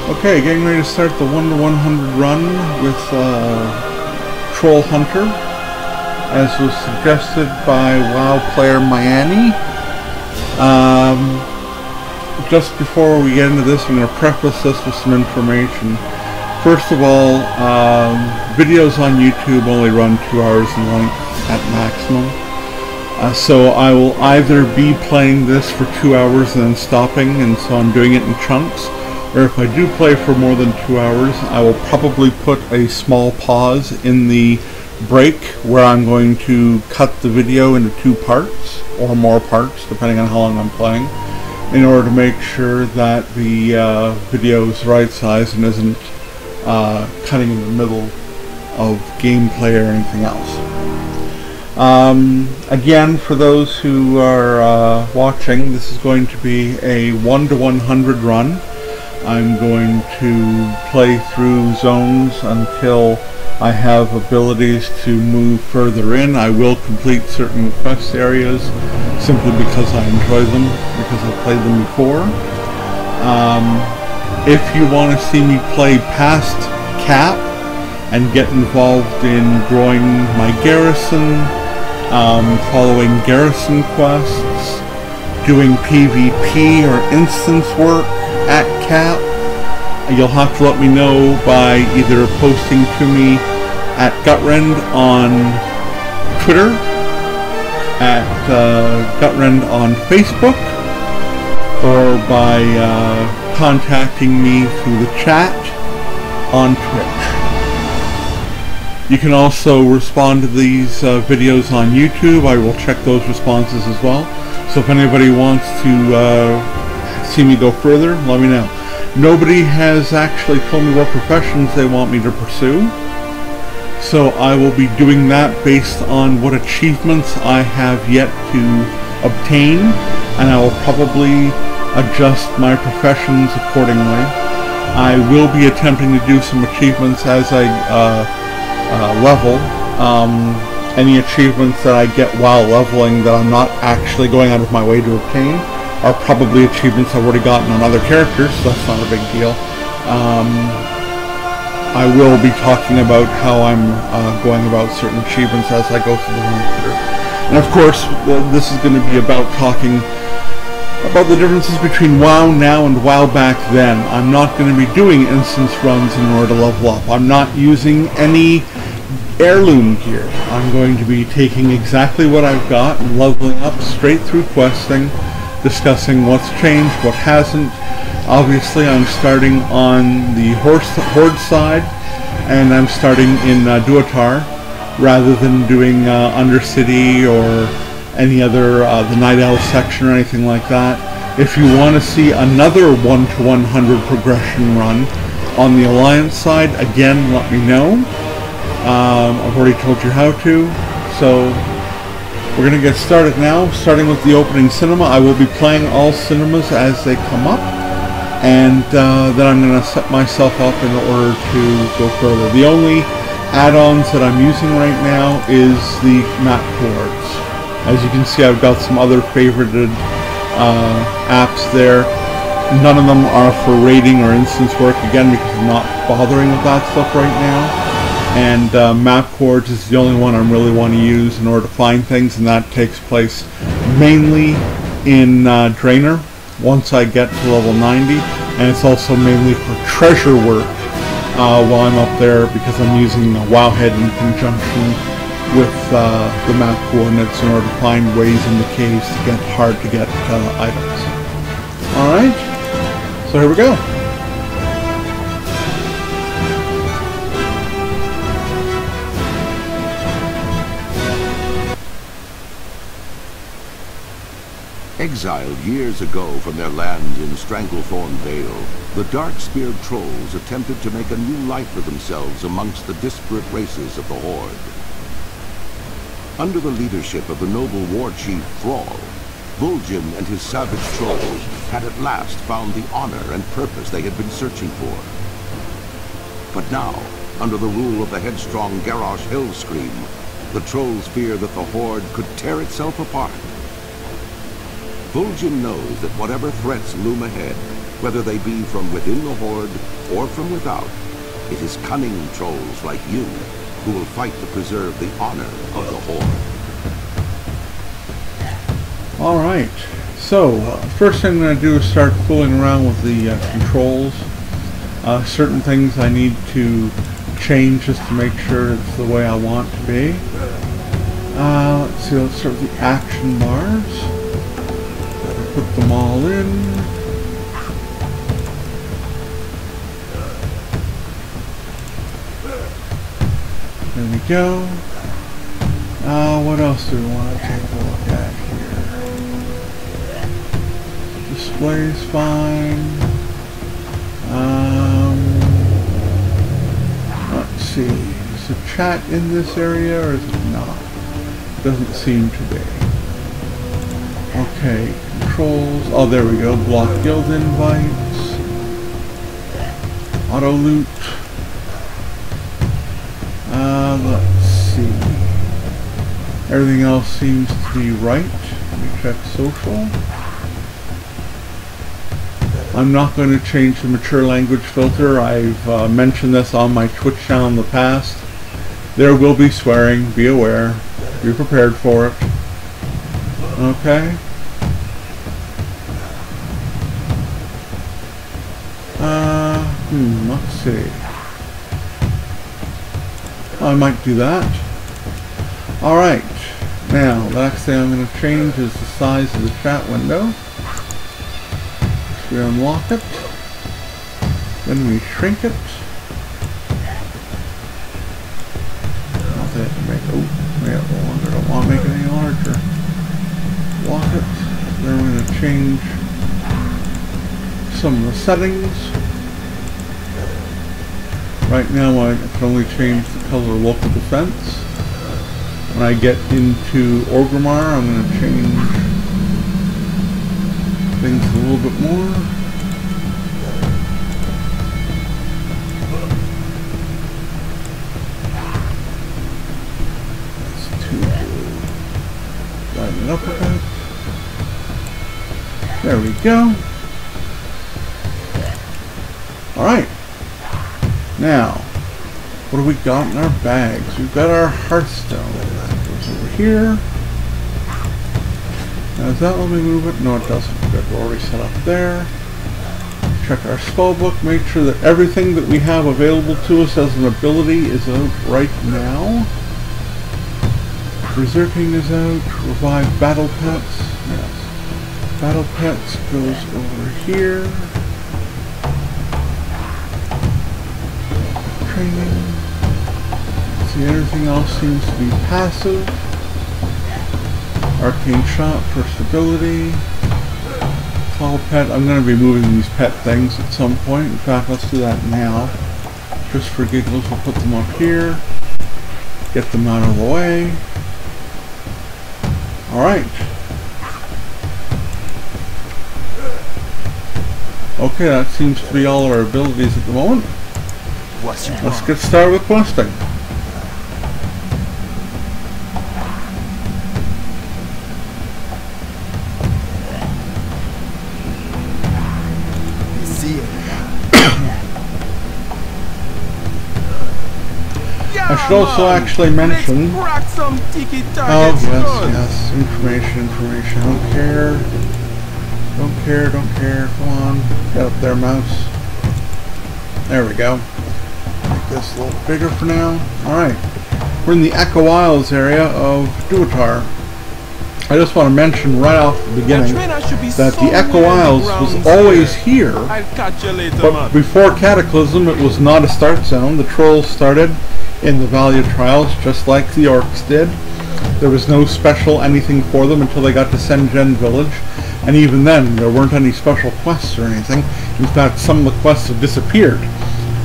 Okay, getting ready to start the 1 to 100 run with Troll Hunter, as was suggested by WoW player Miami. Just before we get into this, I'm going to preface this with some information. First of all, videos on YouTube only run 2 hours in length at maximum. So I will either be playing this for 2 hours and then stopping, and so I'm doing it in chunks. Or if I do play for more than 2 hours, I will probably put a small pause in the break where I'm going to cut the video into 2 parts, or more parts, depending on how long I'm playing, in order to make sure that the video is the right size and isn't cutting in the middle of gameplay or anything else. Again, for those who are watching, this is going to be a 1 to 100 run. I'm going to play through zones until I have abilities to move further in. I will complete certain quest areas simply because I enjoy them, because I've played them before. If you want to see me play past cap and get involved in growing my garrison, following garrison quests, doing PvP or instance work at cap, you'll have to let me know by either posting to me at Gutrend on Twitter, at Gutrend on Facebook, or by contacting me through the chat on Twitch. You can also respond to these videos on YouTube. I will check those responses as well. So if anybody wants to see me go further, let me know. Nobody has actually told me what professions they want me to pursue, so I will be doing that based on what achievements I have yet to obtain, and I will probably adjust my professions accordingly. I will be attempting to do some achievements as I level. Any achievements that I get while leveling that I'm not actually going out of my way to obtain are probably achievements I've already gotten on other characters, so that's not a big deal. I will be talking about how I'm going about certain achievements as I go through the run through. And of course, this is going to be about talking about the differences between WoW now and WoW back then. I'm not going to be doing instance runs in order to level up. I'm not using any heirloom gear. I'm going to be taking exactly what I've got and leveling up straight through questing, discussing what's changed, what hasn't. Obviously, I'm starting on the Horde side, and I'm starting in Duatar, rather than doing Undercity or any other, the Night Owl section or anything like that. If you want to see another 1 to 100 progression run on the Alliance side, again, let me know. I've already told you how to, so we're going to get started now, starting with the opening cinema. I will be playing all cinemas as they come up, and then I'm going to set myself up in order to go further. The only add-ons that I'm using right now is the map boards. As you can see, I've got some other favorited apps there. None of them are for raiding or instance work, again, because I'm not bothering with that stuff right now. And map chords is the only one I really want to use in order to find things, and that takes place mainly in Draenor once I get to level 90, and it's also mainly for treasure work while I'm up there, because I'm using Wowhead in conjunction with the map coordinates in order to find ways in the caves to get hard to get items. Alright, so here we go. Exiled years ago from their lands in Stranglethorn Vale, the dark-speared trolls attempted to make a new life for themselves amongst the disparate races of the Horde. Under the leadership of the noble war chief Thrall, Vol'jin and his savage trolls had at last found the honor and purpose they had been searching for. But now, under the rule of the headstrong Garrosh Hellscream, the trolls fear that the Horde could tear itself apart. Vol'jin knows that whatever threats loom ahead, whether they be from within the Horde or from without. It is cunning trolls like you who will fight to preserve the honor of the Horde. Alright, so first thing I'm going to do is start fooling around with the controls. Certain things I need to change just to make sure it's the way I want to be. Let's see, let's start with the action bars. Put them all in. There we go. What else do we want to take a look at here? Display's fine. Let's see. Is the chat in this area or is it not? Doesn't seem to be. Okay, controls. Oh, there we go. Block guild invites. Auto loot. Let's see. Everything else seems to be right. Let me check social. I'm not going to change the mature language filter. I've mentioned this on my Twitch channel in the past. There will be swearing. Be aware. Be prepared for it. Okay. Let's see. I might do that. Alright. Now, the next thing I'm going to change is the size of the chat window. We unlock it. Then we shrink it. Not that to make, oh, I don't want to make it any larger. Lock it. Then we're going to change some of the settings. Right now I can only change the color of local defense. When I get into Orgrimmar, I'm going to change things a little bit more. That's too blue. Lighten it up a bit. There we go. Alright. Now, what do we got in our bags? We've got our Hearthstone. That goes over here. Now, does that let me move it? No, it doesn't. Good, we're already set up there. Check our spellbook. Make sure that everything that we have available to us as an ability is out right now. Berserking is out. Revive Battle Pets. Yes. Battle Pets goes over here. Training. See, everything else seems to be passive. Arcane Shot for stability. Call pet. I'm going to be moving these pet things at some point. In fact, let's do that now. Just for giggles, we'll put them up here. Get them out of the way. Alright. Okay, that seems to be all of our abilities at the moment. Let's get started with questing. I should also actually mention. Oh yes, information. Don't care. Come on, get up there, mouse. There we go. Make this a little bigger for now. Alright. We're in the Echo Isles area of Duatar. I just want to mention right off the beginning that the Echo Isles was always here, but before Cataclysm it was not a start zone. The trolls started in the Valley of Trials just like the orcs did. There was no special anything for them until they got to Senjen Village, and even then there weren't any special quests or anything. In fact, some of the quests have disappeared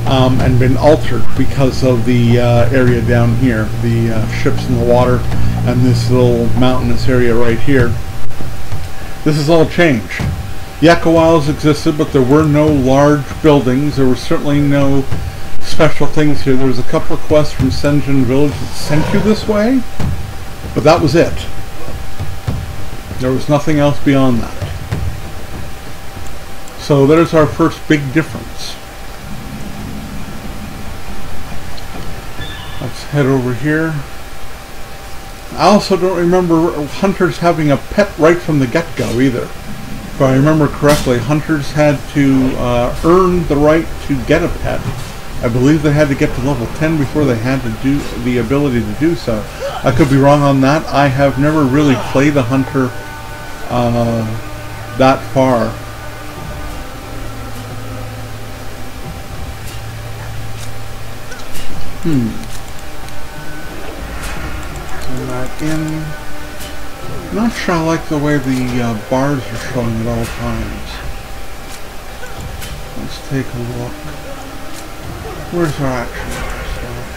and been altered because of the area down here, the ships in the water and this little mountainous area right here. This has all changed. The Echo Isles existed, but there were no large buildings. There were certainly no special things here. There was a couple of quests from Senjen Village that sent you this way, but that was it. There was nothing else beyond that. So there's our first big difference. Let's head over here. I also don't remember hunters having a pet right from the get-go either. If I remember correctly, hunters had to earn the right to get a pet. I believe they had to get to level 10 before they had to do the ability to do so. I could be wrong on that. I have never really played a hunter that far. Turn that in. Not sure I like the way the bars are showing at all times. Let's take a look. Where's our action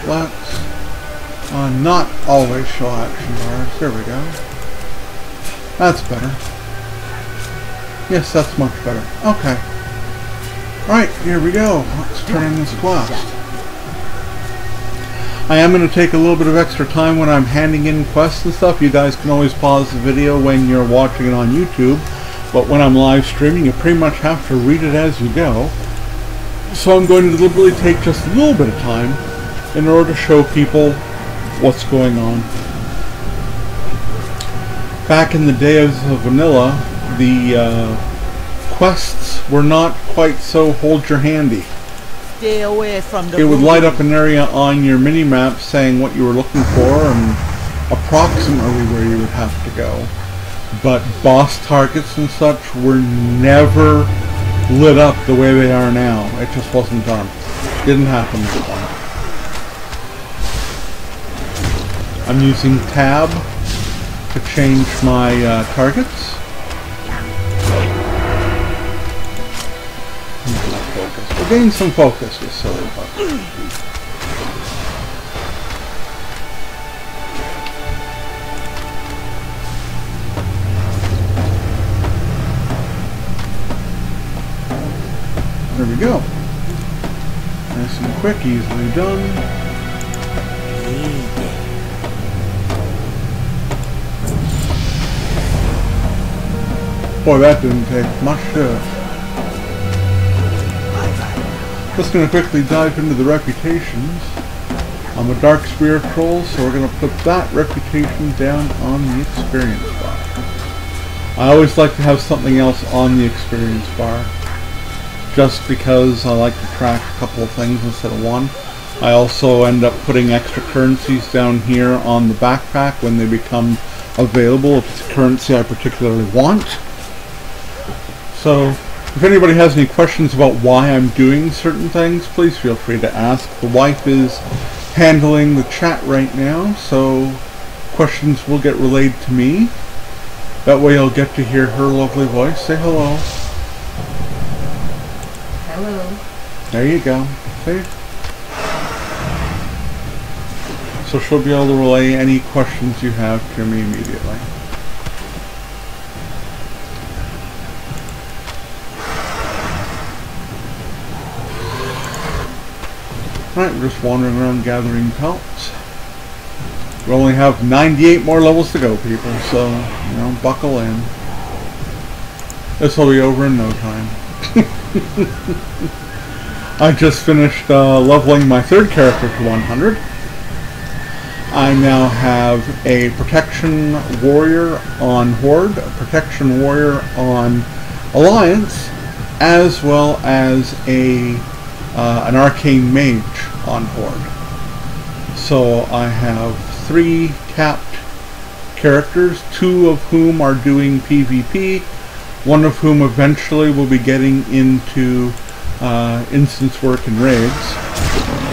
bars? So let's not always show action bars. There we go. That's better. Yes, that's much better. Okay. Alright, here we go. Let's turn in this quest. I am going to take a little bit of extra time when I'm handing in quests and stuff. You guys can always pause the video when you're watching it on YouTube. But when I'm live streaming, you pretty much have to read it as you go. So I'm going to deliberately take just a little bit of time in order to show people what's going on. Back in the days of vanilla, the quests were not quite so hold your handy. Stay away from the It would light up an area on your mini-map saying what you were looking for and approximately where you would have to go. But boss targets and such were never lit up the way they are now. It just wasn't done. Didn't happen this time. I'm using tab to change my targets. Focus. We'll gain some focus with silly buttons. There we go. Nice and quick, easily done. Boy, that didn't take much to do. Just going to quickly dive into the reputations. I'm a Dark Spirit Troll, so we're going to put that reputation down on the experience bar. I always like to have something else on the experience bar, just because I like to track a couple of things instead of one. I also end up putting extra currencies down here on the backpack when they become available, if it's a currency I particularly want. So, if anybody has any questions about why I'm doing certain things, please feel free to ask. The wife is handling the chat right now, so questions will get relayed to me. That way you'll get to hear her lovely voice. Say hello. Hello. There you go. See? So she'll be able to relay any questions you have to me immediately. Alright, we're just wandering around gathering pelts. We only have 98 more levels to go, people, so, you know, buckle in. This will be over in no time. I just finished leveling my third character to 100. I now have a Protection Warrior on Horde, a Protection Warrior on Alliance, as well as an Arcane Mage on Horde. So I have 3 capped characters, 2 of whom are doing PvP, one of whom eventually will be getting into instance work and raids.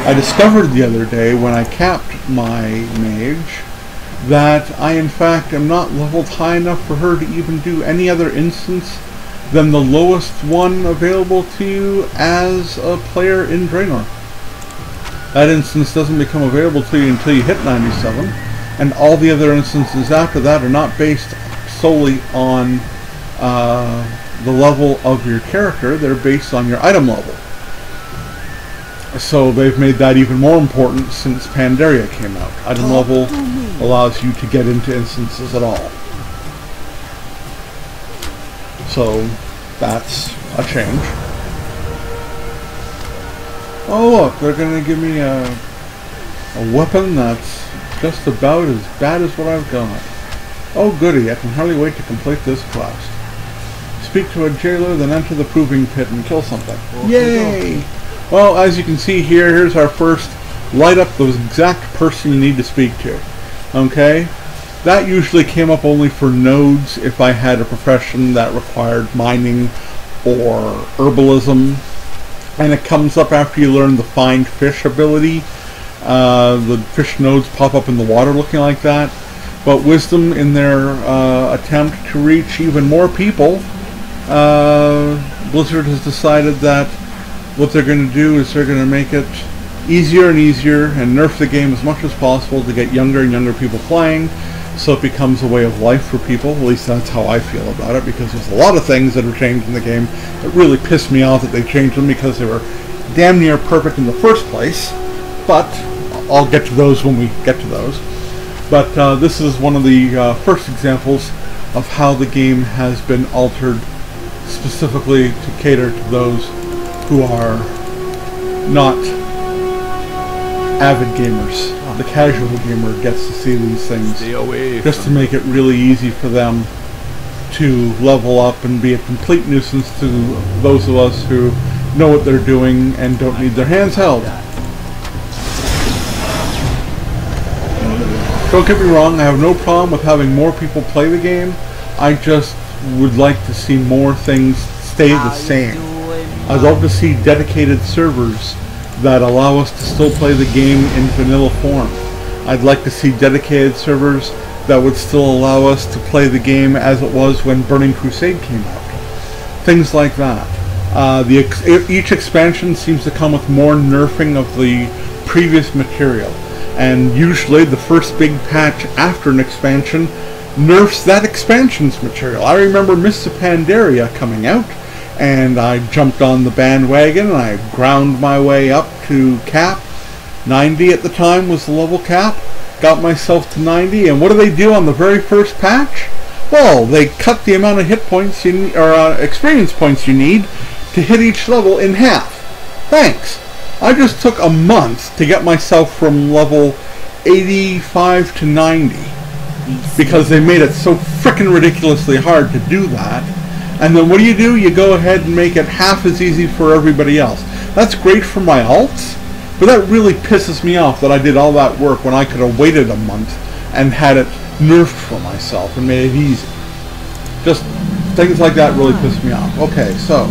I discovered the other day when I capped my mage that I in fact am not leveled high enough for her to even do any other instance than the lowest one available to you as a player in Draenor. That instance doesn't become available to you until you hit 97, and all the other instances after that are not based solely on the level of your character, they're based on your item level. So they've made that even more important since Pandaria came out. Item level allows you to get into instances at all. So That's a change. Oh look, they're going to give me a weapon that's just about as bad as what I've got. Oh goody, I can hardly wait to complete this quest. Speak to a jailer, then enter the proving pit and kill something. Yay! Well, as you can see here, here's our first light up the exact person you need to speak to. Okay? That usually came up only for nodes if I had a profession that required mining or herbalism. And it comes up after you learn the find fish ability. The fish nodes pop up in the water looking like that. But Wisdom, in their attempt to reach even more people, Blizzard has decided that what they're going to do is they're going to make it easier and easier and nerf the game as much as possible to get younger and younger people playing, so it becomes a way of life for people. At least that's how I feel about it, because there's a lot of things that have changed in the game that really pissed me off that they changed them because they were damn near perfect in the first place. But I'll get to those when we get to those. But this is one of the first examples of how the game has been altered specifically to cater to those who are not avid gamers. The casual gamer gets to see these things just to make it really easy for them to level up and be a complete nuisance to those of us who know what they're doing and don't need their hands held. Don't get me wrong, I have no problem with having more people play the game. I just would like to see more things stay the same. I'd love to see dedicated servers that allow us to still play the game in vanilla form. I'd like to see dedicated servers that would still allow us to play the game as it was when Burning Crusade came out. Things like that. Each expansion seems to come with more nerfing of the previous material. And usually the first big patch after an expansion nerfs that expansion's material. I remember Mists of Pandaria coming out, and I jumped on the bandwagon and I ground my way up to cap. 90 at the time was the level cap. Got myself to 90, and what do they do on the very first patch? Well, they cut the amount of hit points or experience points you need to hit each level in half. Thanks. I just took a month to get myself from level 85 to 90 because they made it so frickin' ridiculously hard to do that. And then what do? You go ahead and make it half as easy for everybody else. That's great for my alts, but that really pisses me off that I did all that work when I could have waited a month and had it nerfed for myself and made it easy. Just things like that really piss me off. Okay, so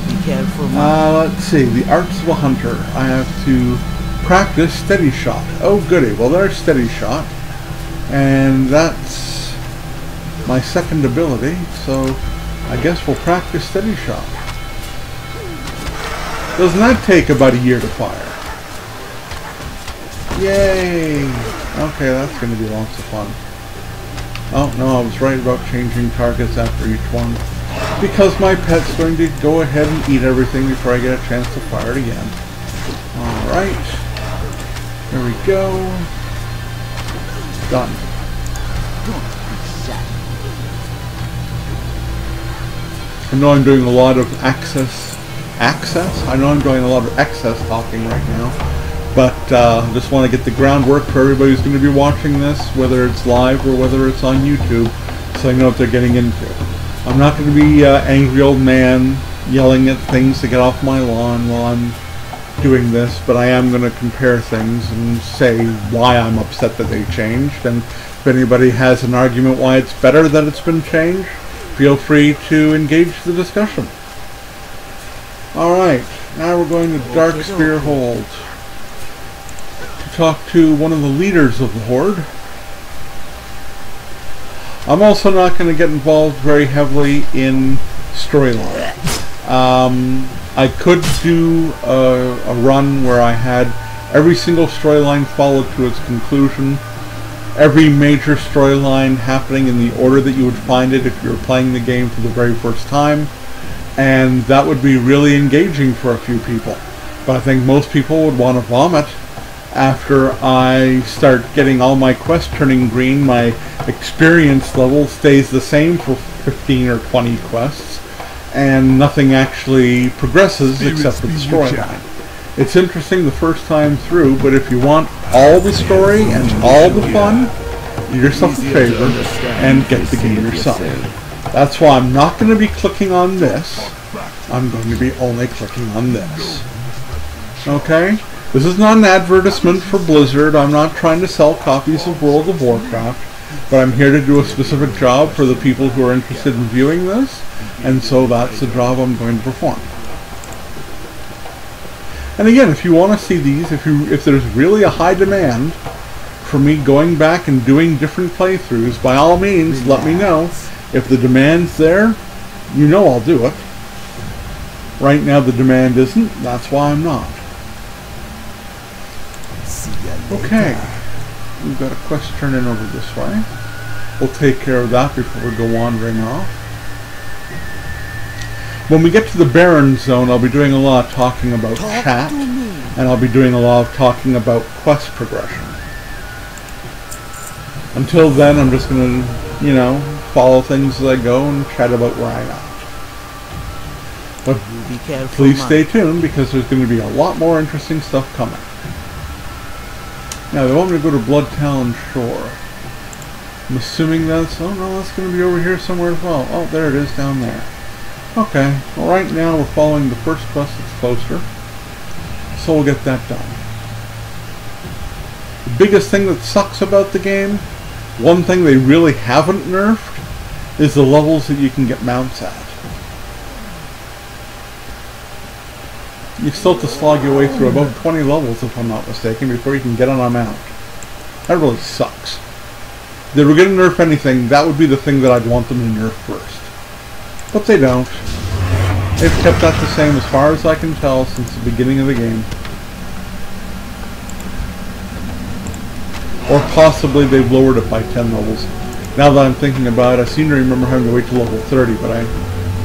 let's see. The Arts of a Hunter. I have to practice Steady Shot. Oh goody. Well, there's Steady Shot, and that's my second ability. So I guess we'll practice Steady Shot. Doesn't that take about a year to fire? Yay! Okay, that's going to be lots of fun. Oh no, I was right about changing targets after each one, because my pet's going to go ahead and eat everything before I get a chance to fire it again. Alright. There we go. Done. I know I'm doing a lot of access? I know I'm doing a lot of excess talking right now, but just want to get the groundwork for everybody who's going to be watching this, whether it's live or whether it's on YouTube, so I know what they're getting into. I'm not going to be angry old man yelling at things to get off my lawn while I'm doing this, but I am going to compare things and say why I'm upset that they changed, and if anybody has an argument why it's better that it's been changed, feel free to engage the discussion. Alright, now we're going to Darkspear Hold to talk to one of the leaders of the Horde. I'm also not going to get involved very heavily in storyline. I could do a run where I had every single storyline followed to its conclusion, every major storyline happening in the order that you would find it if you were playing the game for the very first time, and that would be really engaging for a few people. But I think most people would want to vomit after I start getting all my quests turning green. My experience level stays the same for 15 or 20 quests, and nothing actually progresses except for the storyline. It's interesting the first time through, but if you want all the story and all the fun, do yourself a favor and get the game yourself. That's why I'm not going to be clicking on this. I'm going to be only clicking on this. Okay? This is not an advertisement for Blizzard. I'm not trying to sell copies of World of Warcraft, but I'm here to do a specific job for the people who are interested in viewing this, and so that's the job I'm going to perform. And again, if you want to see these, if there's really a high demand for me going back and doing different playthroughs, by all means, let me know. If the demand's there, you know I'll do it. Right now the demand isn't, that's why I'm not. Okay, we've got a quest turning over this way. We'll take care of that before we go wandering off. When we get to the Baron Zone, I'll be doing a lot of talking about chat, and I'll be doing a lot of talking about quest progression. Until then, I'm just going to, you know, follow things as I go and chat about where I'm at. But please stay tuned, because there's going to be a lot more interesting stuff coming. Now, they want me to go to Bloodtalon Shore. I'm assuming that's... oh no, that's going to be over here somewhere as well. Oh, there it is down there. Okay, well right now we're following the first quest that's closer. So we'll get that done. The biggest thing that sucks about the game, one thing they really haven't nerfed, is the levels that you can get mounts at. You still have to slog your way through about 20 levels, if I'm not mistaken, before you can get on a mount. That really sucks. If they were going to nerf anything, that would be the thing that I'd want them to nerf first. But they don't. They've kept that the same as far as I can tell since the beginning of the game. Or possibly they've lowered it by 10 levels. Now that I'm thinking about it, I seem to remember having to wait till level 30, but I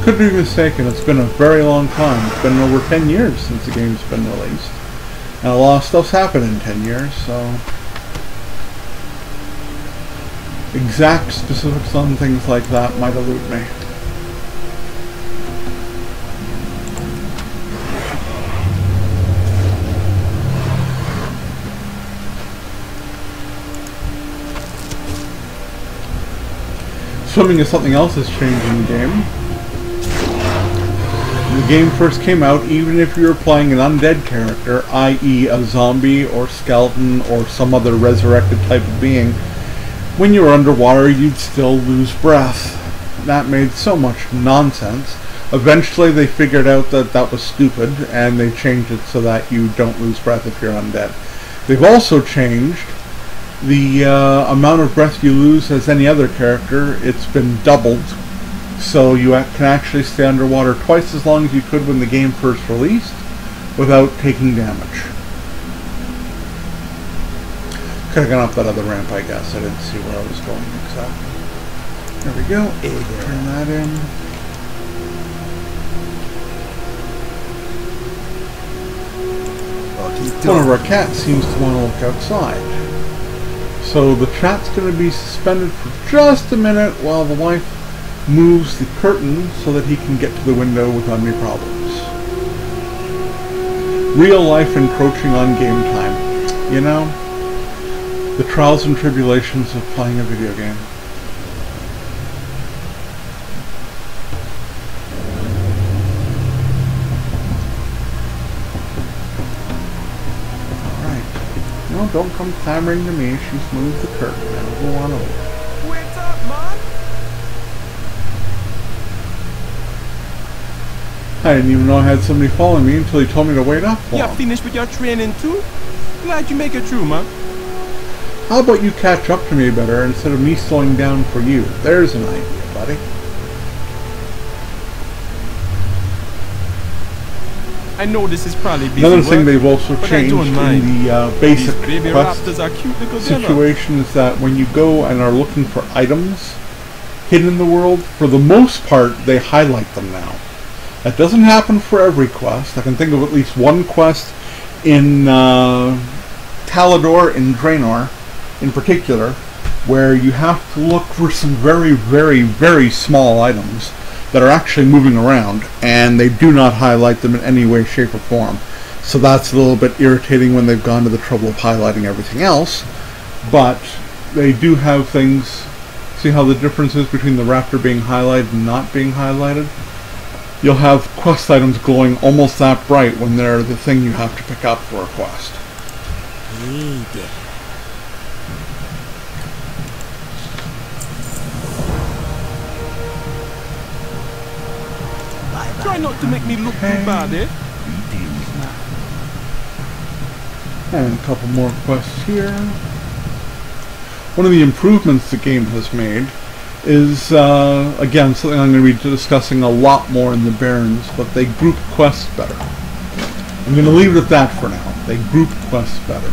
could be mistaken. It's been a very long time. It's been over 10 years since the game's been released. And a lot of stuff's happened in 10 years, so... exact specifics on things like that might elude me. Swimming is something else that's changed in the game. When the game first came out, even if you were playing an undead character, i.e. a zombie or skeleton or some other resurrected type of being, when you were underwater you'd still lose breath. That made so much nonsense. Eventually they figured out that that was stupid, and they changed it so that you don't lose breath if you're undead. They've also changed the amount of breath you lose as any other character. It's been doubled, so you can actually stay underwater twice as long as you could when the game first released without taking damage. Could have gone up that other ramp, I guess. I didn't see where I was going exactly. There we go. Turn that in. One of our cats seems to want to look outside. So the chat's going to be suspended for just a minute while the wife moves the curtain so that he can get to the window without any problems. Real life encroaching on game time. You know? The trials and tribulations of playing a video game. No, don't come clamoring to me. She's moved the curtain. Now go on over. What's up, man? I didn't even know I had somebody following me until he told me to wait up for You him. finished with your training too? Glad you make it through, man. How about you catch up to me better instead of me slowing down for you? There's an idea, buddy. I know this is probably busy Another work, thing they've also but I changed don't in mind. the basic These baby quest raptors are cute little fellas. situation is that when you go and are looking for items hidden in the world, for the most part, they highlight them now. That doesn't happen for every quest. I can think of at least one quest in Talador in Draenor, in particular, where you have to look for some very, very, very small items that are actually moving around, and they do not highlight them in any way, shape, or form. So that's a little bit irritating when they've gone to the trouble of highlighting everything else. But they do have things. See how the difference is between the raptor being highlighted and not being highlighted? You'll have quest items glowing almost that bright when they're the thing you have to pick up for a quest. Try not to make me look too bad, eh? And a couple more quests here. One of the improvements the game has made is, again, something I'm going to be discussing a lot more in the Barrens, but they group quests better. I'm going to leave it at that for now. They group quests better.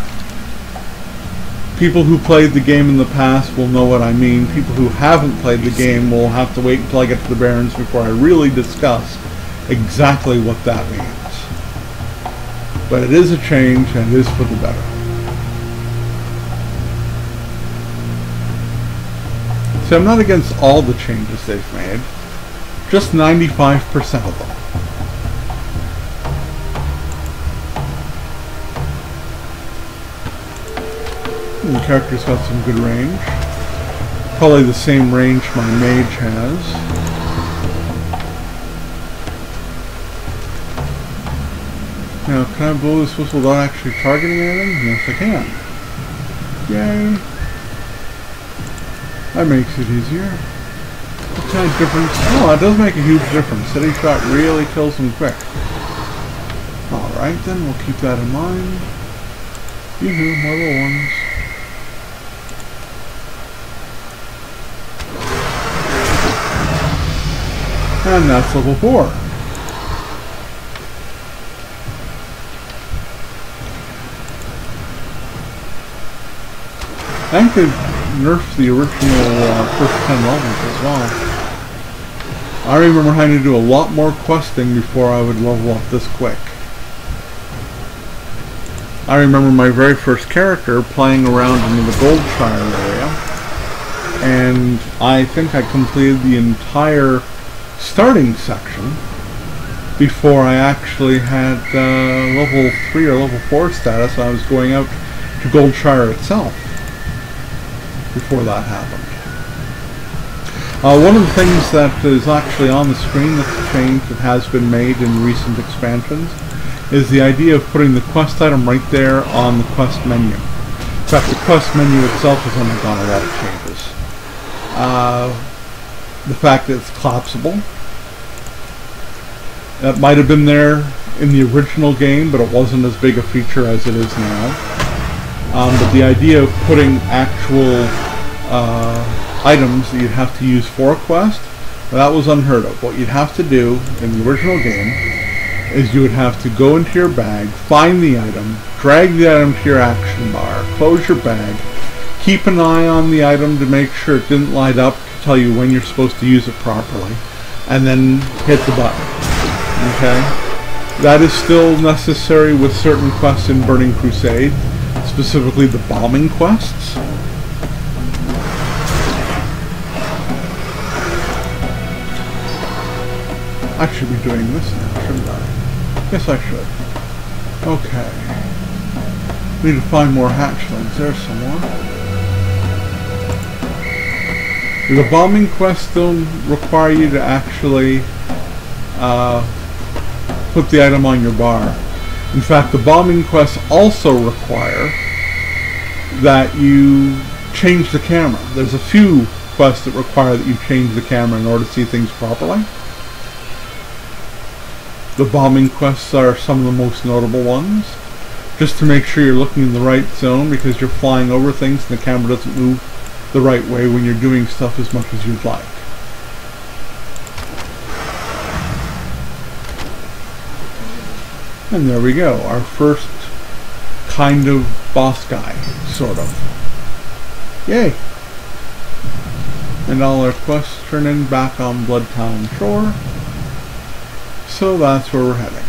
People who played the game in the past will know what I mean. People who haven't played the game will have to wait until I get to the Barrens before I really discuss exactly what that means. But it is a change, and it is for the better. So I'm not against all the changes they've made, just 95% of them. And the character's got some good range. Probably the same range my mage has. Now, can I blow this whistle without actually targeting anything? Yes, I can. Yay. That makes it easier. What kind of difference? Oh, it does make a huge difference. Steady shot really kills them quick. Alright, then we'll keep that in mind. Yoo-hoo, more little ones. And that's level 4. I think they've nerfed the original first 10 levels as well. I remember having to do a lot more questing before I would level up this quick. I remember my very first character playing around in the Goldshire area, and I think I completed the entire starting section before I actually had level 3 or level 4 status. I was going out to Goldshire itself before that happened. One of the things that is actually on the screen that's a change that has been made in recent expansions is the idea of putting the quest item right there on the quest menu. In fact, the quest menu itself has undergone a lot of changes. The fact that it's collapsible. That might have been there in the original game, but it wasn't as big a feature as it is now. But the idea of putting actual items that you'd have to use for a quest, that was unheard of. What you'd have to do in the original game is you would have to go into your bag, find the item, drag the item to your action bar, close your bag, keep an eye on the item to make sure it didn't light up to tell you when you're supposed to use it properly, and then hit the button. Okay? That is still necessary with certain quests in Burning Crusade, specifically the bombing quests. I should be doing this now, shouldn't I? Yes, I should. Okay. Need to find more hatchlings. There's some more. The bombing quests don't require you to actually put the item on your bar. In fact, the bombing quests also require that you change the camera. There's a few quests that require that you change the camera in order to see things properly. The bombing quests are some of the most notable ones, just to make sure you're looking in the right zone, because you're flying over things and the camera doesn't move the right way when you're doing stuff as much as you'd like. And there we go, our first kind of boss guy, sort of. Yay! And all our quests turn in back on Bloodtown Shore. So that's where we're heading.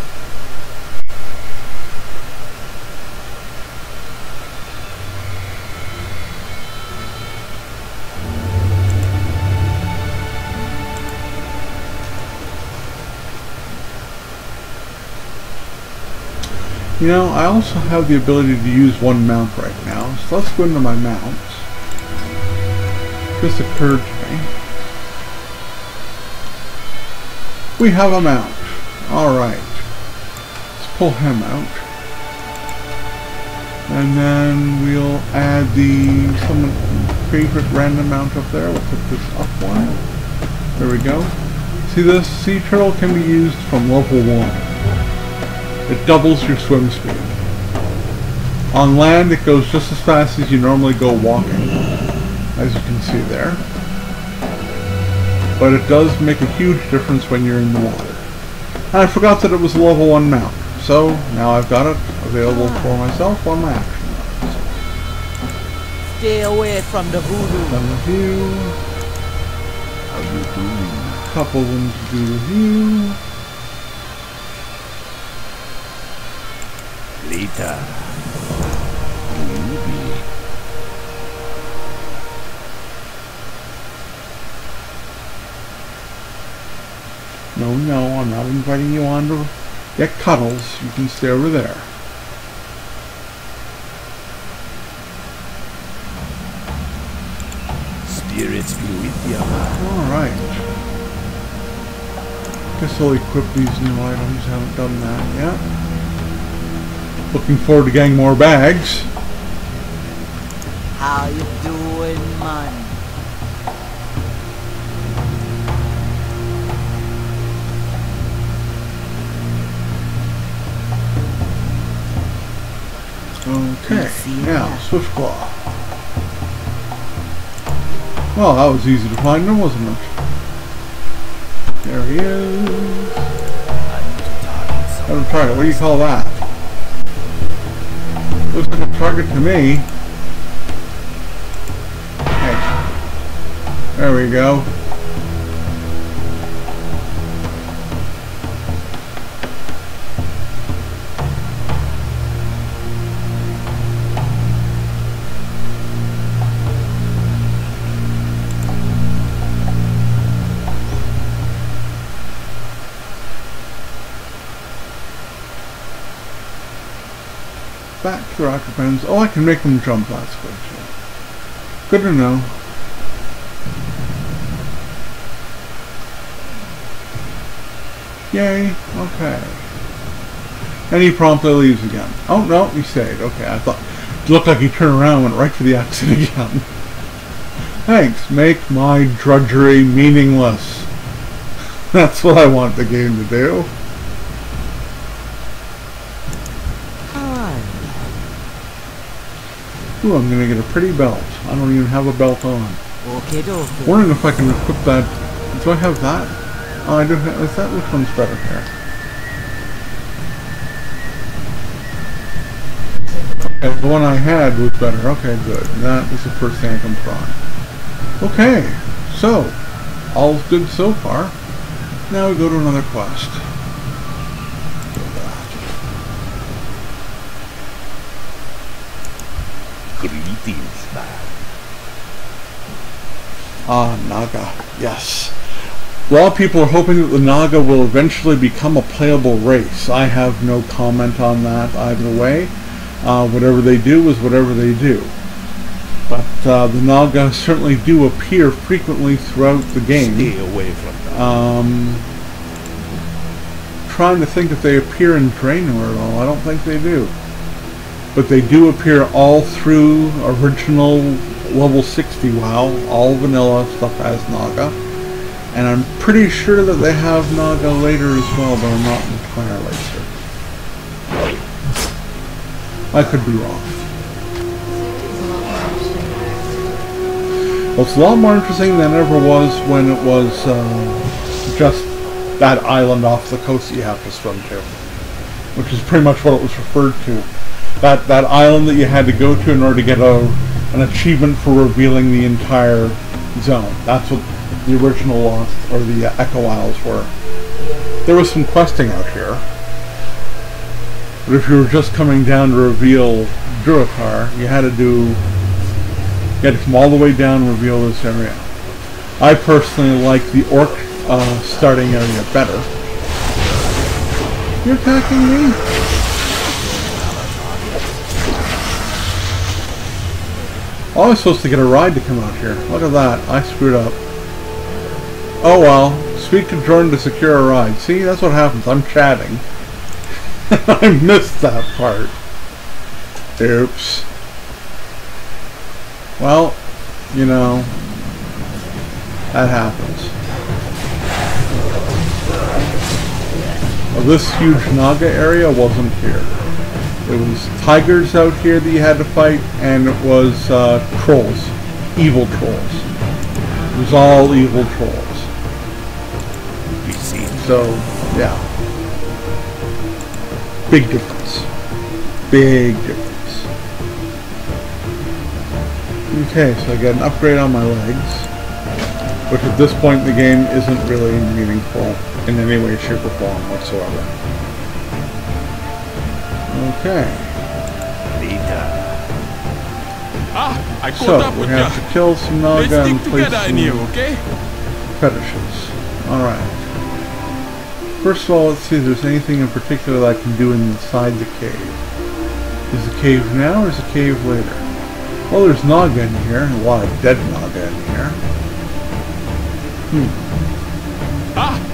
You know, I also have the ability to use one mount right now, so let's go into my mounts. This occurred to me. We have a mount. Alright. Let's pull him out. And then we'll add the someone's favorite random mount up there. We'll put this up one. There we go. See this? Sea turtle can be used from level 1. It doubles your swim speed. On land it goes just as fast as you normally go walking, as you can see there. But it does make a huge difference when you're in the water. And I forgot that it was a level 1 mount, so now I've got it available for myself on my action mounts. Stay away from the voodoo. Done review. How you doing? Couple of them to do review. Later. No, no, I'm not inviting you on to get cuddles. You can stay over there. Spirits be with you. Alright. Guess I'll equip these new items. Haven't done that yet. Looking forward to getting more bags. How you doing, man? Okay, now, Swiftclaw. Well, that was easy to find him, wasn't it? There he is. Got a target. What do you call that? Looks like a target to me. Hey. There we go. Back to rock depends. Oh, I can make them jump. That's good too. Good to know. Yay. Okay. And he promptly leaves again. Oh no, he stayed. Okay, I thought it looked like he turned around and went right for the exit again. Thanks. Make my drudgery meaningless. That's what I want the game to do. Ooh, I'm gonna get a pretty belt. I don't even have a belt on. Okay, okay. Wondering if I can equip that. Do I have that? Oh, I do have. Is that which one's better here? Okay, the one I had was better. Okay, good. That is the first thing I can put on. Okay, so all's good so far. Now we go to another quest. Greetings, man. Ah, Naga. Yes. A lot of people are hoping that the Naga will eventually become a playable race. I have no comment on that either way. Whatever they do is whatever they do. But the Naga certainly do appear frequently throughout the game. Stay away from them. Trying to think if they appear in Draenor at all. I don't think they do. But they do appear all through original level 60 WoW. All vanilla stuff has Naga. And I'm pretty sure that they have Naga later as well, but I'm not entirely certain. I could be wrong. Well, it's a lot more interesting than it ever was when it was just that island off the coast that you have to swim to. Which is pretty much what it was referred to. That island that you had to go to in order to get an achievement for revealing the entire zone. That's what the original Lost, or the Echo Isles were. There was some questing out here. But if you were just coming down to reveal Durotar, you had to come all the way down and reveal this area. I personally like the Orc starting area better. You're attacking me? Oh, I was supposed to get a ride to come out here. Look at that. I screwed up. Oh well. Speak to Jordan to secure a ride. See, that's what happens. I'm chatting. I missed that part. Oops. Well, you know, that happens. Well, this huge Naga area wasn't here. It was tigers out here that you had to fight, and it was trolls. Evil trolls. It was all evil trolls. So, yeah. Big difference. Big difference. Okay, so I got an upgrade on my legs, which at this point in the game isn't really meaningful in any way, shape, or form whatsoever. Okay. I So, we have to kill some Naga and place some okay? fetishes. Alright. First of all, let's see if there's anything in particular that I can do inside the cave. Is the cave now or is the cave later? Well, there's Naga in here. A lot of dead Naga in here.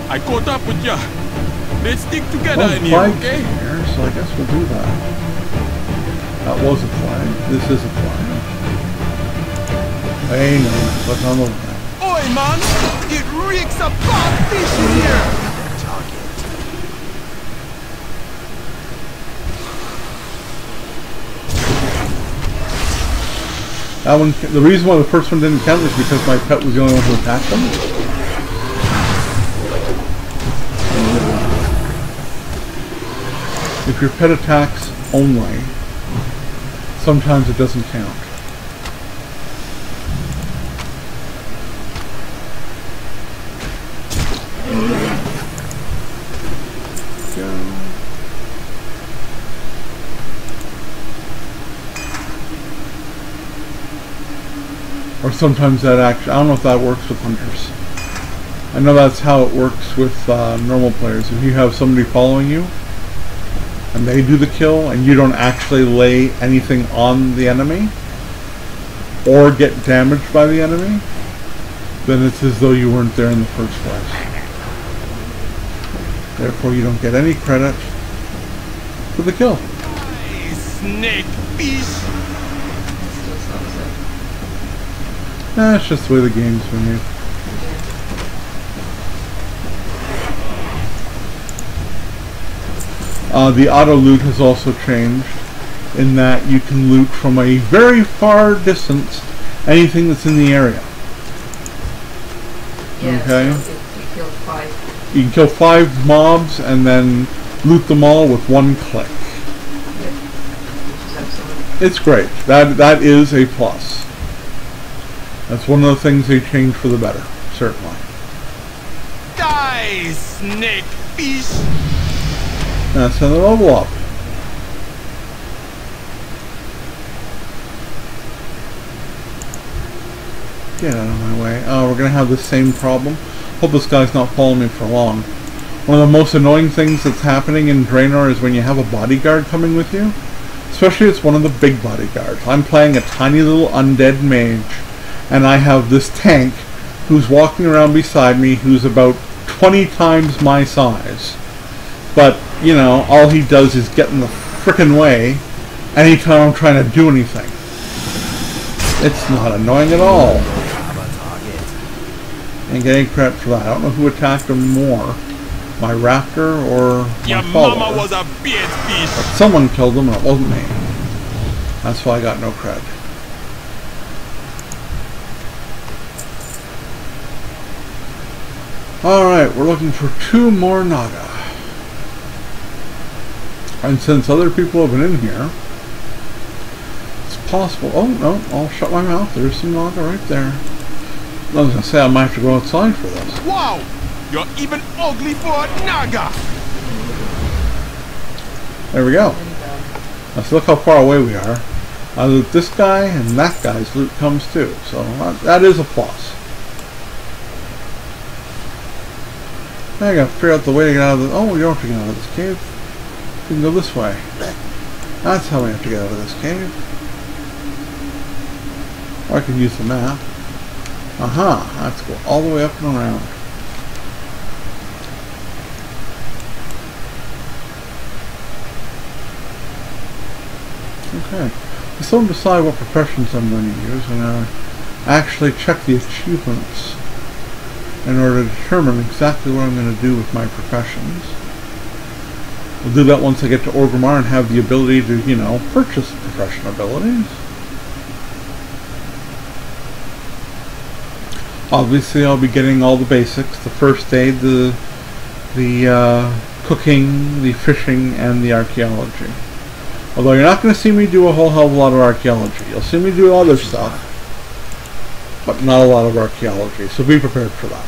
I caught up with ya. Let's stick together Well, in the here, flag's okay? in here, so I guess we'll do that. That was a flag. This is a flag. Hey, no, what's on the flag? Oi, man! It reeks of bad fish in here! That one, the reason why the first one didn't count is because my pet was the only one who attacked them. If your pet attacks only, sometimes it doesn't count. Or sometimes that actually, I don't know if that works with hunters. I know that's how it works with normal players. If you have somebody following you, and they do the kill, and you don't actually lay anything on the enemy, or get damaged by the enemy, then it's as though you weren't there in the first place. Therefore, you don't get any credit for the kill. Snake fish! It's just the way the game's made. The auto loot has also changed in that you can loot from a very far distance anything that's in the area. Yeah, okay. So you killed 5. You can kill 5 mobs and then loot them all with one click. Yep. Which is excellent. It's great. That is a plus. That's one of the things they changed for the better, certainly. Die, snake fish! That's another level up. Get out of my way. Oh, we're going to have the same problem. Hope this guy's not following me for long. One of the most annoying things that's happening in Draenor is when you have a bodyguard coming with you. Especially it's one of the big bodyguards. I'm playing a tiny little undead mage. And I have this tank who's walking around beside me who's about 20 times my size. But, you know, all he does is get in the frickin' way anytime I'm trying to do anything. It's not annoying at all. Ain't getting credit for that. I don't know who attacked him more. My raptor or Your my follower. mama was a bait fish! But someone killed him and it wasn't me. That's why I got no credit. Alright, we're looking for 2 more Naga. And since other people have been in here, it's possible. Oh, no, I'll shut my mouth. There's some Naga right there. I was going to say I might have to go outside for this. Wow! You're even ugly for a Naga! There we go. Let's look how far away we are. I loot this guy, and that guy's loot comes too. So that is a plus. I gotta figure out the way to get out of this. Oh, you don't have to get out of this cave. You can go this way. That's how we have to get out of this cave. Or I could use the map. Aha, let's go all the way up and around. Okay. I still don't decide what professions I'm going to use, and I actually check the achievements in order to determine exactly what I'm going to do with my professions. We'll do that once I get to Orgrimmar and have the ability to, you know, purchase profession abilities. Obviously, I'll be getting all the basics: the first aid, the cooking, the fishing, and the archaeology. Although you're not going to see me do a whole hell of a lot of archaeology. You'll see me do other stuff, but not a lot of archaeology. So be prepared for that.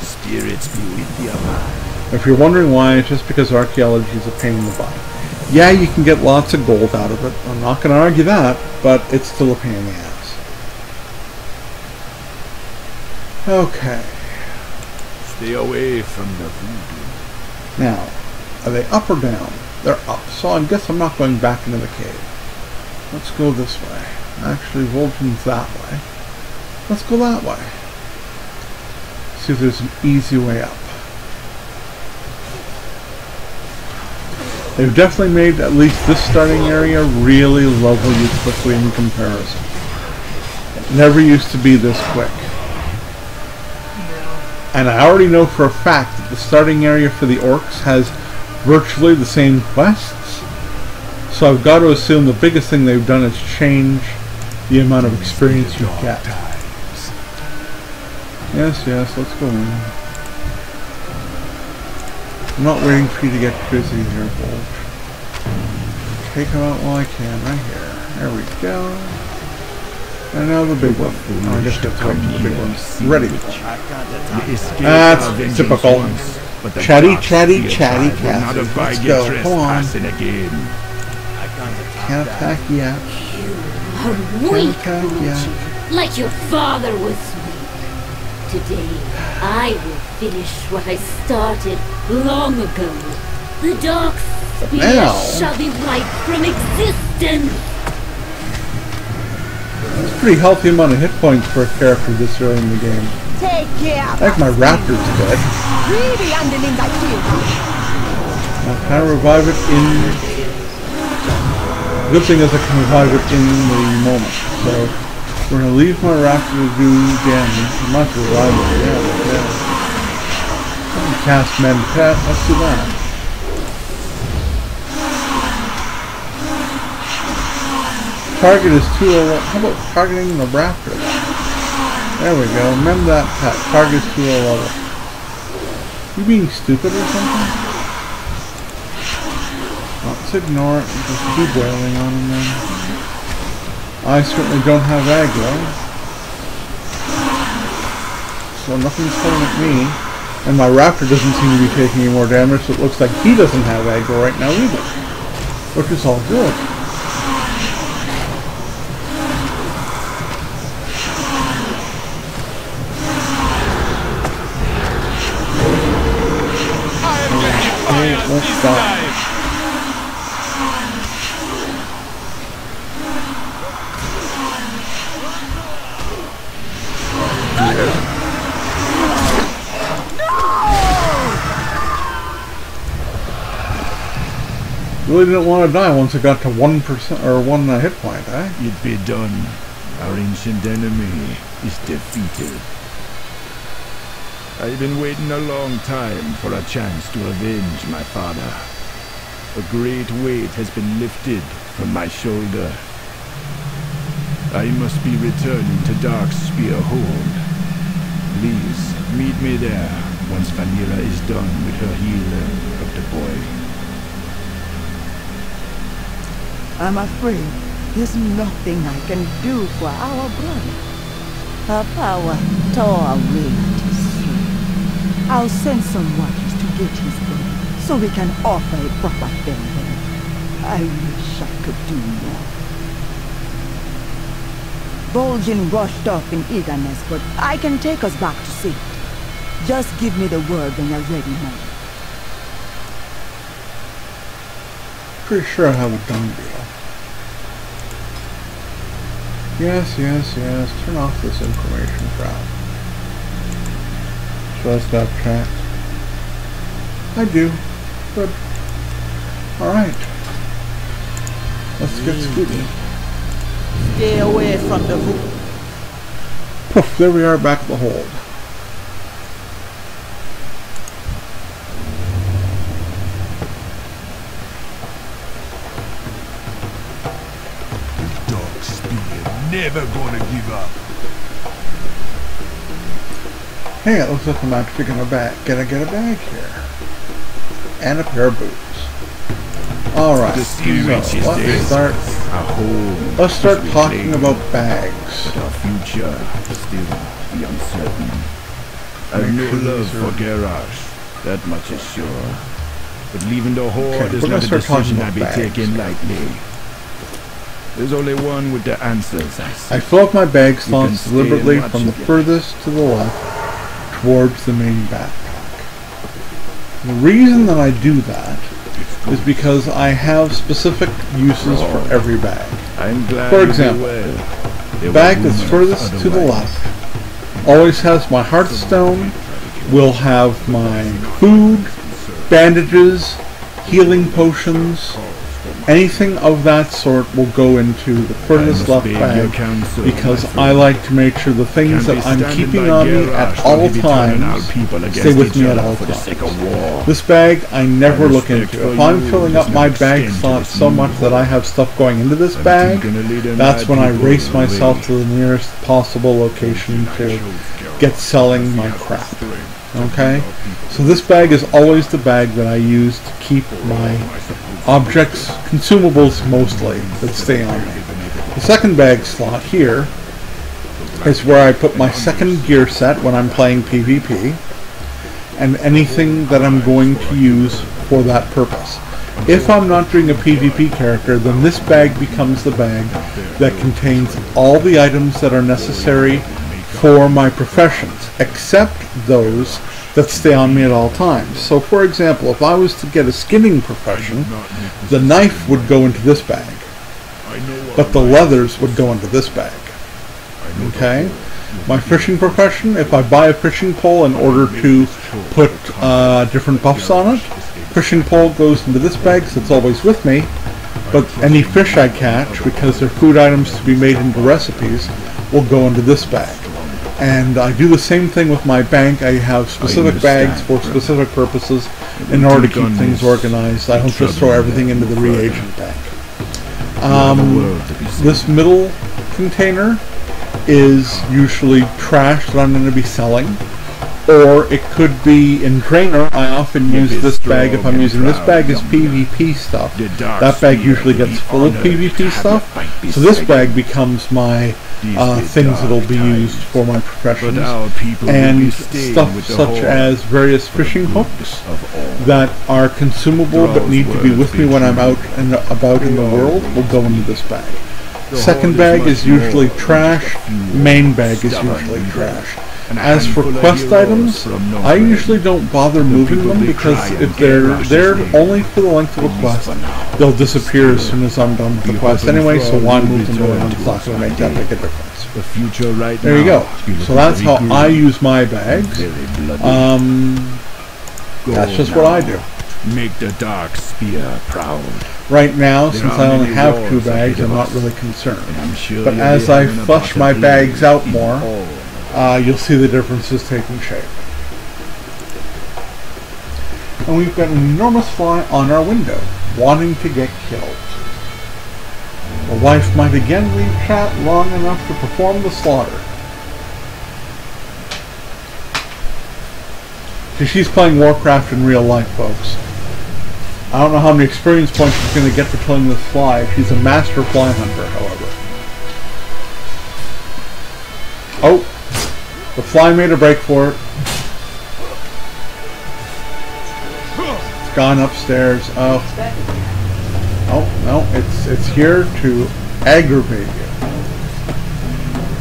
Spirits be with you, man. If you're wondering why, it's just because archaeology is a pain in the butt. Yeah, you can get lots of gold out of it. I'm not going to argue that, but it's still a pain in the ass. Okay. Stay away from the voodoo. Now, are they up or down? They're up, so I guess I'm not going back into the cave. Let's go this way. Actually, Vol'jin's that way. Let's go that way. See if there's an easy way up. They've definitely made at least this starting area really level quickly in comparison. It never used to be this quick. And I already know for a fact that the starting area for the orcs has virtually the same quests. So I've got to assume the biggest thing they've done is change the amount of experience you get. Yes, let's go in. I'm not waiting for you to get busy here, Vol'j. Take them out while I can, right here. There we go. And now the big one. I guess that's right, the big one. Ready. That's typical. Chatty, Cassie. Let's go. Come on. Can't attack yet. A weak brute, like your father was weak. Today, I will finish what I started long ago. The dark spear shall be wiped from existence. That's a pretty healthy amount of hit points for a character this early in the game. Take care. I think my raptor's dead. Really handling that field. I'll kind of revive it in... The good thing is I can revive it in the moment. So we're going to leave my raptor to do damage. I'm not going to revive it. Yeah. Cast Mend Pet. Let's do that. Target is 201. How about targeting the raptor? There we go. Mend that pet. Target is 211. You being stupid or something? Let's ignore it and just keep wailing on him then. I certainly don't have aggro. So nothing's coming at me. And my raptor doesn't seem to be taking any more damage, so it looks like he doesn't have aggro right now either. Which is all good. Let's stop. Really didn't want to die once it got to 1% or 1 hit point, eh? It be done. Our ancient enemy is defeated. I've been waiting a long time for a chance to avenge my father. A great weight has been lifted from my shoulder. I must be returning to Darkspear Hold. Please, meet me there once Vanilla is done with her healer of the boy. I'm afraid there's nothing I can do for our brother. Her power tore away at his soul. I'll send some watchers to get his body so we can offer a proper farewell. I wish I could do more. Vol'jin rushed off in eagerness, but I can take us back to safety. Just give me the word when you're ready, man. Pretty sure I have a done deal. Yes, yes, yes. Turn off this information crap. Should I stop chat? I do. Good. Alright. Let's get scooting. Stay away from the hook. Poof, there we are back at the hold. Dark Spear, never gonna give up. Hey, it looks like I'm actually gonna get a bag here. And a pair of boots. Alright, so let's start talking about bags. Our future still be uncertain. I've no love for Garage, that much is sure. But leaving the Horde is not a decision I'd be taking lightly. There's only one with the answers, I see. I fill up my bag slots deliberately from the furthest to the left towards the main backpack. The reason that I do that is because I have specific uses for every bag. For example, the bag that's furthest to the left always has my Hearthstone, will have my food, bandages, healing potions, anything of that sort will go into the furthest left bag because I like to make sure the things that I'm keeping on me at all times stay with me at all times. This bag I never look into. If I'm filling up my bag slots so much that I have stuff going into this bag, that's when I race myself to the nearest possible location to get selling my crap. Okay? So this bag is always the bag that I use to keep my objects, consumables mostly, that stay on me. The second bag slot here is where I put my second gear set when I'm playing PvP and anything that I'm going to use for that purpose. If I'm not doing a PvP character, then this bag becomes the bag that contains all the items that are necessary for my professions, except those that stay on me at all times. So for example, if I was to get a skinning profession, the knife would go into this bag, but the leathers would go into this bag. Okay? My fishing profession, if I buy a fishing pole in order to put different buffs on it, fishing pole goes into this bag, so it's always with me, but any fish I catch, because they're food items to be made into recipes, will go into this bag. And I do the same thing with my bank. I have specific bags for specific purposes in order to keep things organized. I don't just throw everything into the reagent bank. This middle container is usually trash that I'm going to be selling, or it could be in Drainer. I often use this bag if I'm using this bag as PvP stuff. That bag usually gets full of PvP stuff, so this bag becomes my things that will be used for my professions, and stuff such as various fishing hooks that are consumable but need to be with me when I'm out and about in the world will go into this bag. Second bag is usually trash, main bag is usually trash. As for quest items, I usually don't bother moving them because if they're there only for the length of a quest, they'll disappear as soon as I'm done with the quest anyway, so why move them around? It's not going to make that big a difference. There you go. So that's how I use my bags. That's just what I do. Make the Dark Spear proud. Right now, since I only have 2 bags, I'm not really concerned. But as I flush my bags out more, you'll see the differences taking shape. And we've got an enormous fly on our window, wanting to get killed. The wife might again leave chat long enough to perform the slaughter. See, she's playing Warcraft in real life, folks. I don't know how many experience points she's going to get for killing this fly. She's a master fly hunter, however. Oh! The fly made a break for it. It's gone upstairs. Oh. Oh, no, it's here to aggravate you.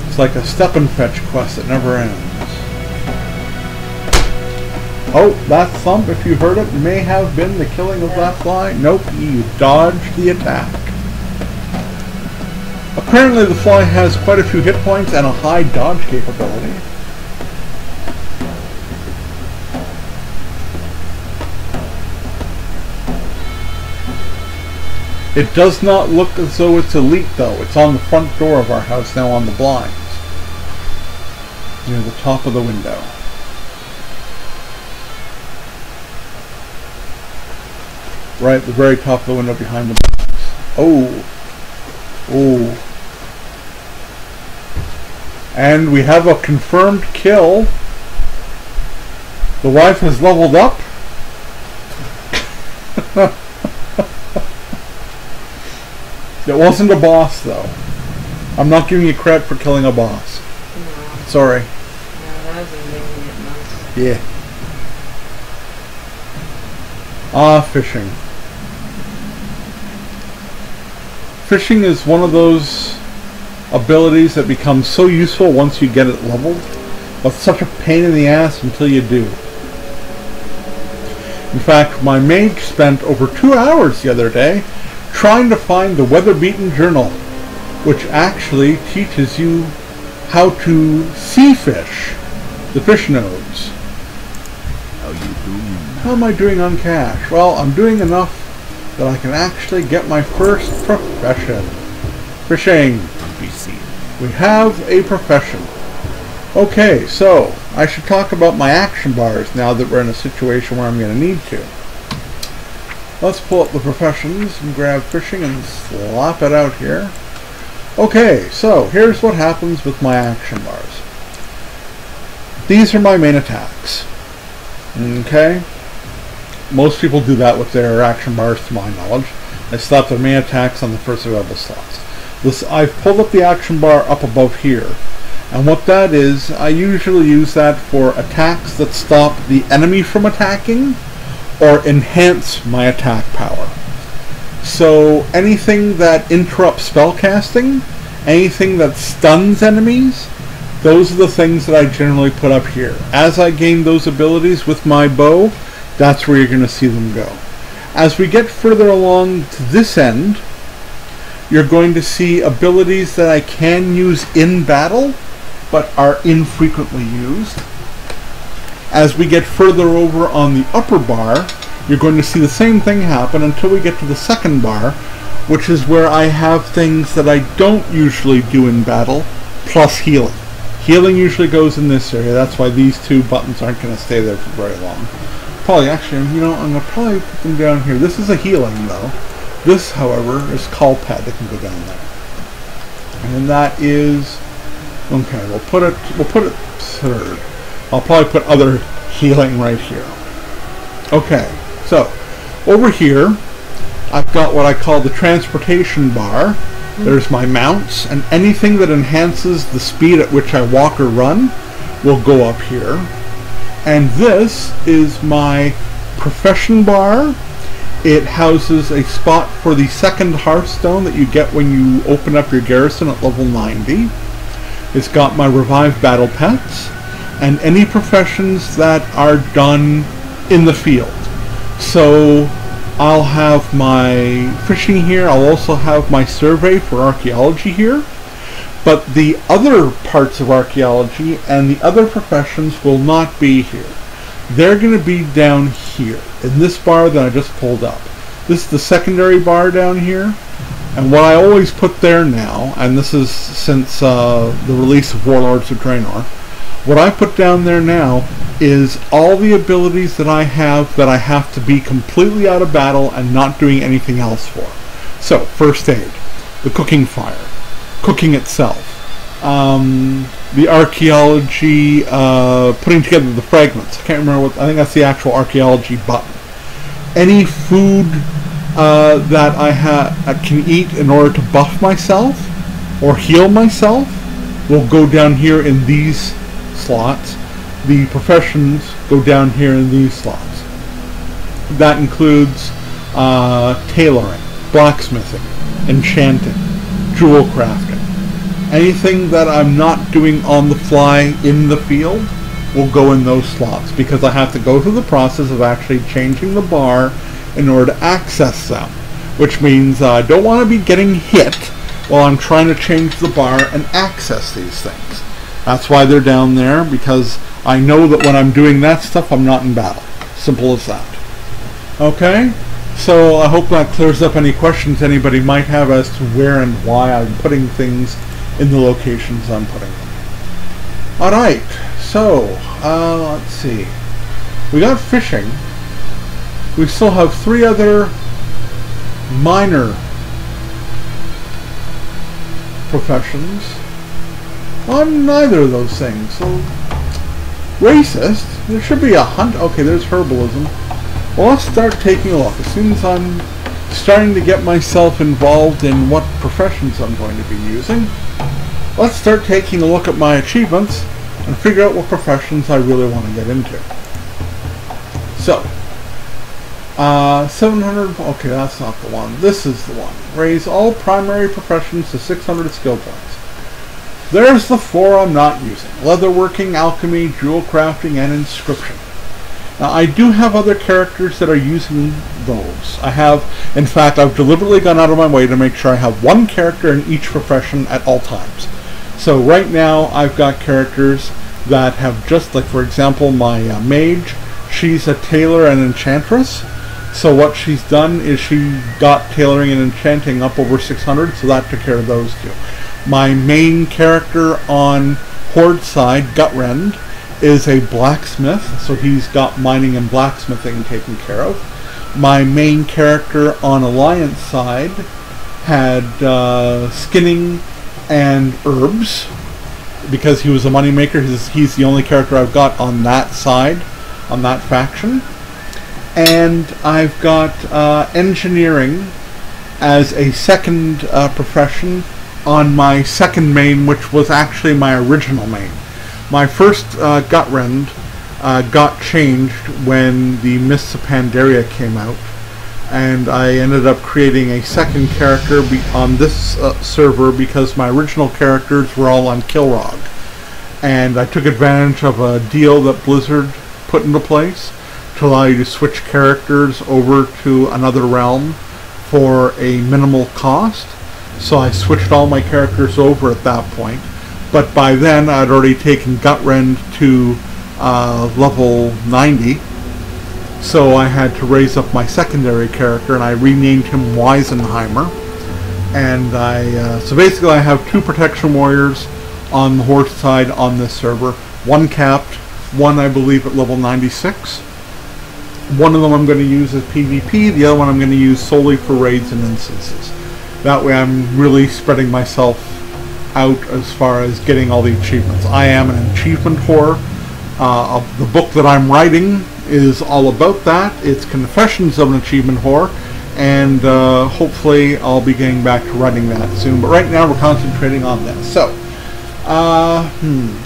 It's like a step and fetch quest that never ends. Oh, that thump, if you heard it, may have been the killing of that fly. Nope, you dodged the attack. A apparently the fly has quite a few hit points and a high dodge capability. It does not look as though it's elite though. It's on the front door of our house now on the blinds. Near the top of the window. Right at the very top of the window behind the box. Oh. Oh. And we have a confirmed kill. The wife has leveled up. It wasn't a boss though. I'm not giving you credit for killing a boss. No. Sorry. No, that was amazing at most. Yeah. Ah, fishing. Fishing is one of those abilities that becomes so useful once you get it leveled, but such a pain in the ass until you do. In fact, my mage spent over 2 hours the other day trying to find the weather-beaten journal, which actually teaches you how to sea fish the fish nodes. How you doing? How am I doing on cash? Well, I'm doing enough that I can actually get my first profession. Fishing. We have a profession. Okay, so I should talk about my action bars now that we're in a situation where I'm going to need to. Let's pull up the professions and grab fishing and slap it out here. Okay, so here's what happens with my action bars. These are my main attacks. Okay? Most people do that with their action bars to my knowledge. They slap their main attacks on the first available slots. I've pulled up the action bar up above here. And what that is, I usually use that for attacks that stop the enemy from attacking or enhance my attack power. So anything that interrupts spellcasting, anything that stuns enemies, those are the things that I generally put up here. As I gain those abilities with my bow, that's where you're going to see them go. As we get further along to this end, you're going to see abilities that I can use in battle, but are infrequently used. As we get further over on the upper bar, you're going to see the same thing happen until we get to the second bar, which is where I have things that I don't usually do in battle, plus healing. Healing usually goes in this area, that's why these two buttons aren't going to stay there for very long. Probably, actually, you know, I'm going to probably put them down here. This is a healing, though. This, however, is call pad that can go down there. And that is... Okay, we'll put it third. I'll probably put other healing right here. Okay, so over here I've got what I call the transportation bar. There's my mounts, and anything that enhances the speed at which I walk or run will go up here. And this is my profession bar. It houses a spot for the second hearthstone that you get when you open up your garrison at level 90. It's got my revived battle pets and any professions that are done in the field. So I'll have my fishing here. I'll also have my survey for archaeology here. But the other parts of archaeology and the other professions will not be here. They're going to be down here in this bar that I just pulled up. This is the secondary bar down here. And what I always put there now, and this is since the release of Warlords of Draenor, what I put down there now is all the abilities that I have to be completely out of battle and not doing anything else for. So, first aid, the cooking fire, cooking itself, the archaeology, putting together the fragments. I can't remember what, I think that's the actual archaeology button. Any food that I can eat in order to buff myself or heal myself will go down here in these slots. The professions go down here in these slots. That includes tailoring, blacksmithing, enchanting, jewel crafting. Anything that I'm not doing on the fly in the field will go in those slots because I have to go through the process of actually changing the bar in order to access them, which means I don't want to be getting hit while I'm trying to change the bar and access these things. That's why they're down there, because I know that when I'm doing that stuff, I'm not in battle. Simple as that. Okay? So I hope that clears up any questions anybody might have as to where and why I'm putting things in the locations I'm putting them. Alright, so, let's see. We got fishing. We still have 3 other minor professions. I'm neither of those things, so racist. There should be a hunt. Okay, there's herbalism. Well, let's start taking a look. As soon as I'm starting to get myself involved in what professions I'm going to be using, let's start taking a look at my achievements and figure out what professions I really want to get into. So, 700, okay, that's not the one. This is the one. Raise all primary professions to 600 skill points. There's the 4 I'm not using. Leatherworking, alchemy, jewel crafting, and inscription. Now, I do have other characters that are using those. I have, in fact, I've deliberately gone out of my way to make sure I have 1 character in each profession at all times. So right now, I've got characters that have just, like for example, my mage. She's a tailor and enchantress. So what she's done is she got tailoring and enchanting up over 600, so that took care of those 2. My main character on Horde side, Gutrend, is a blacksmith, so he's got mining and blacksmithing taken care of. My main character on Alliance side had skinning and herbs, because he was a moneymaker. He's the only character I've got on that side, on that faction. And I've got engineering as a second profession on my second main, which was actually my original main. My first Gutrend got changed when the Mists of Pandaria came out, and I ended up creating a second character on this server because my original characters were all on Kilrog. And I took advantage of a deal that Blizzard put into place to allow you to switch characters over to another realm for a minimal cost. So I switched all my characters over at that point. But by then I'd already taken Gutrend to level 90. So I had to raise up my secondary character, and I renamed him Weisenheimer. And so basically I have 2 protection warriors on the Horde side on this server. 1 capped, 1 I believe at level 96. One of them I'm going to use as PvP, the other one I'm going to use solely for raids and instances. That way I'm really spreading myself out as far as getting all the achievements. I am an achievement whore. The book that I'm writing is all about that. It's Confessions of an Achievement Whore, and hopefully I'll be getting back to writing that soon. But right now we're concentrating on this. So,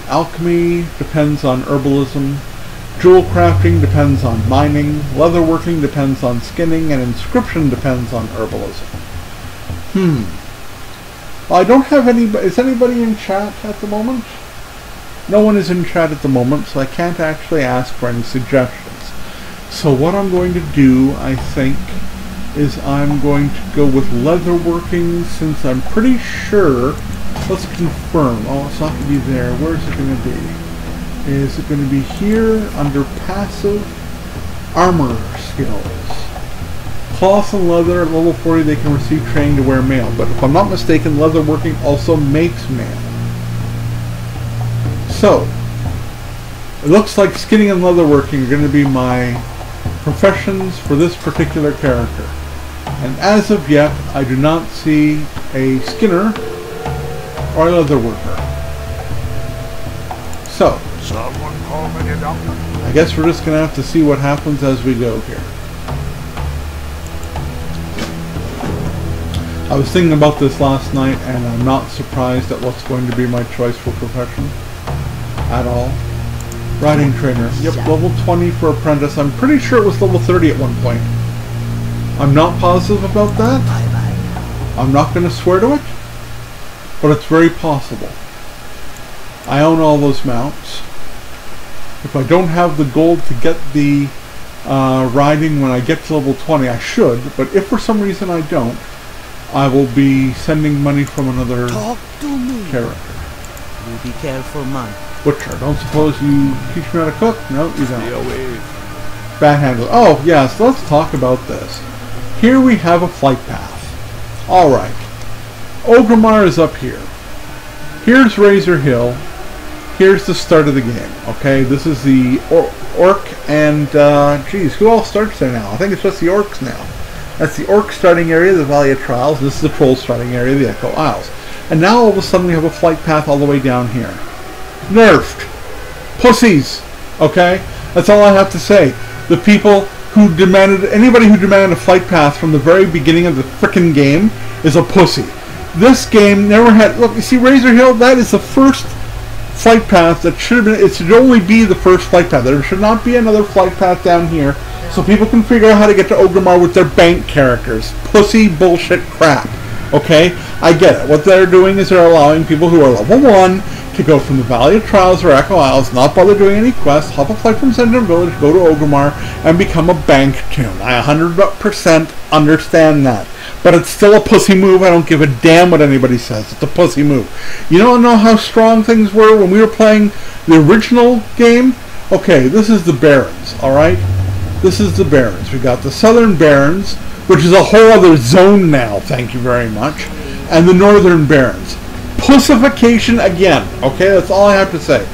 alchemy depends on herbalism. Jewel crafting depends on mining. Leatherworking depends on skinning, and inscription depends on herbalism. I don't have anybody. Is anybody in chat at the moment? No one is in chat at the moment, so I can't actually ask for any suggestions. So what I'm going to do, I think, is I'm going to go with leatherworking, since I'm pretty sure. Let's confirm. Oh, it's not going to be there. Where is it going to be? Is it going to be here under passive armor skills? Cloth and leather at level 40, they can receive training to wear mail. But if I'm not mistaken, leatherworking also makes mail. So, it looks like skinning and leatherworking are going to be my professions for this particular character. And as of yet, I do not see a skinner or a leatherworker. So, I guess we're just going to have to see what happens as we go here. I was thinking about this last night, and I'm not surprised at what's going to be my choice for profession at all. Riding trainer. Yep, level 20 for apprentice. I'm pretty sure it was level 30 at one point. I'm not positive about that. I'm not going to swear to it, but it's very possible. I own all those mounts. If I don't have the gold to get the riding when I get to level 20, I should, but if for some reason I don't, I will be sending money from another Talk to me. character. You be careful, man. Butcher. Don't suppose you teach me how to cook? No, you Stay don't. away. Bathandler. Oh, yes, let's talk about this. Here we have a flight path. Alright. Orgrimmar is up here. Here's Razor Hill. Here's the start of the game. Okay, this is the Orc and, geez, who all starts there now? I think it's just the Orcs now. That's the Orc starting area, the Valley of Trials. This is the Troll starting area, the Echo Isles. And now all of a sudden we have a flight path all the way down here. Nerfed. Pussies. Okay? That's all I have to say. The people who demanded, anybody who demanded a flight path from the very beginning of the frickin' game is a pussy. This game never had, look, you see Razor Hill, that is the first flight path that should have been, it should only be the first flight path. There should not be another flight path down here so people can figure out how to get to Orgrimmar with their bank characters. Pussy bullshit crap. Okay? I get it. What they're doing is they're allowing people who are level 1 to go from the Valley of Trials or Echo Isles, not bother doing any quests, hop a flight from Center Village, go to Orgrimmar, and become a bank toon. I 100% understand that. But it's still a pussy move. I don't give a damn what anybody says. It's a pussy move. You don't know how strong things were when we were playing the original game? Okay, this is the Barrens, alright? This is the Barrens. We got the Southern Barrens, which is a whole other zone now, thank you very much, and the Northern Barrens. Pussification again, okay? That's all I have to say.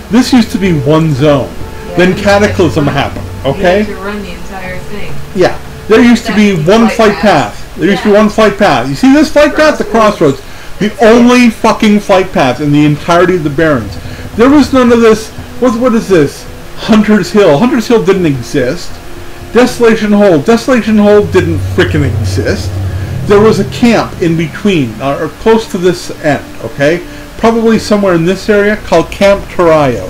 This used to be one zone. Yeah, Then Cataclysm happened, okay? You have to run the entire thing. Yeah. There used to be one flight path. There used to be one flight path. You see this flight path? The Crossroads. The only fucking flight path in the entirety of the Barrens. There was none of this. What is this? Hunter's Hill. Hunter's Hill didn't exist. Desolation Hold. Desolation Hold didn't frickin' exist. There was a camp in between, or close to this end, okay? Probably somewhere in this area called Camp Tarayo.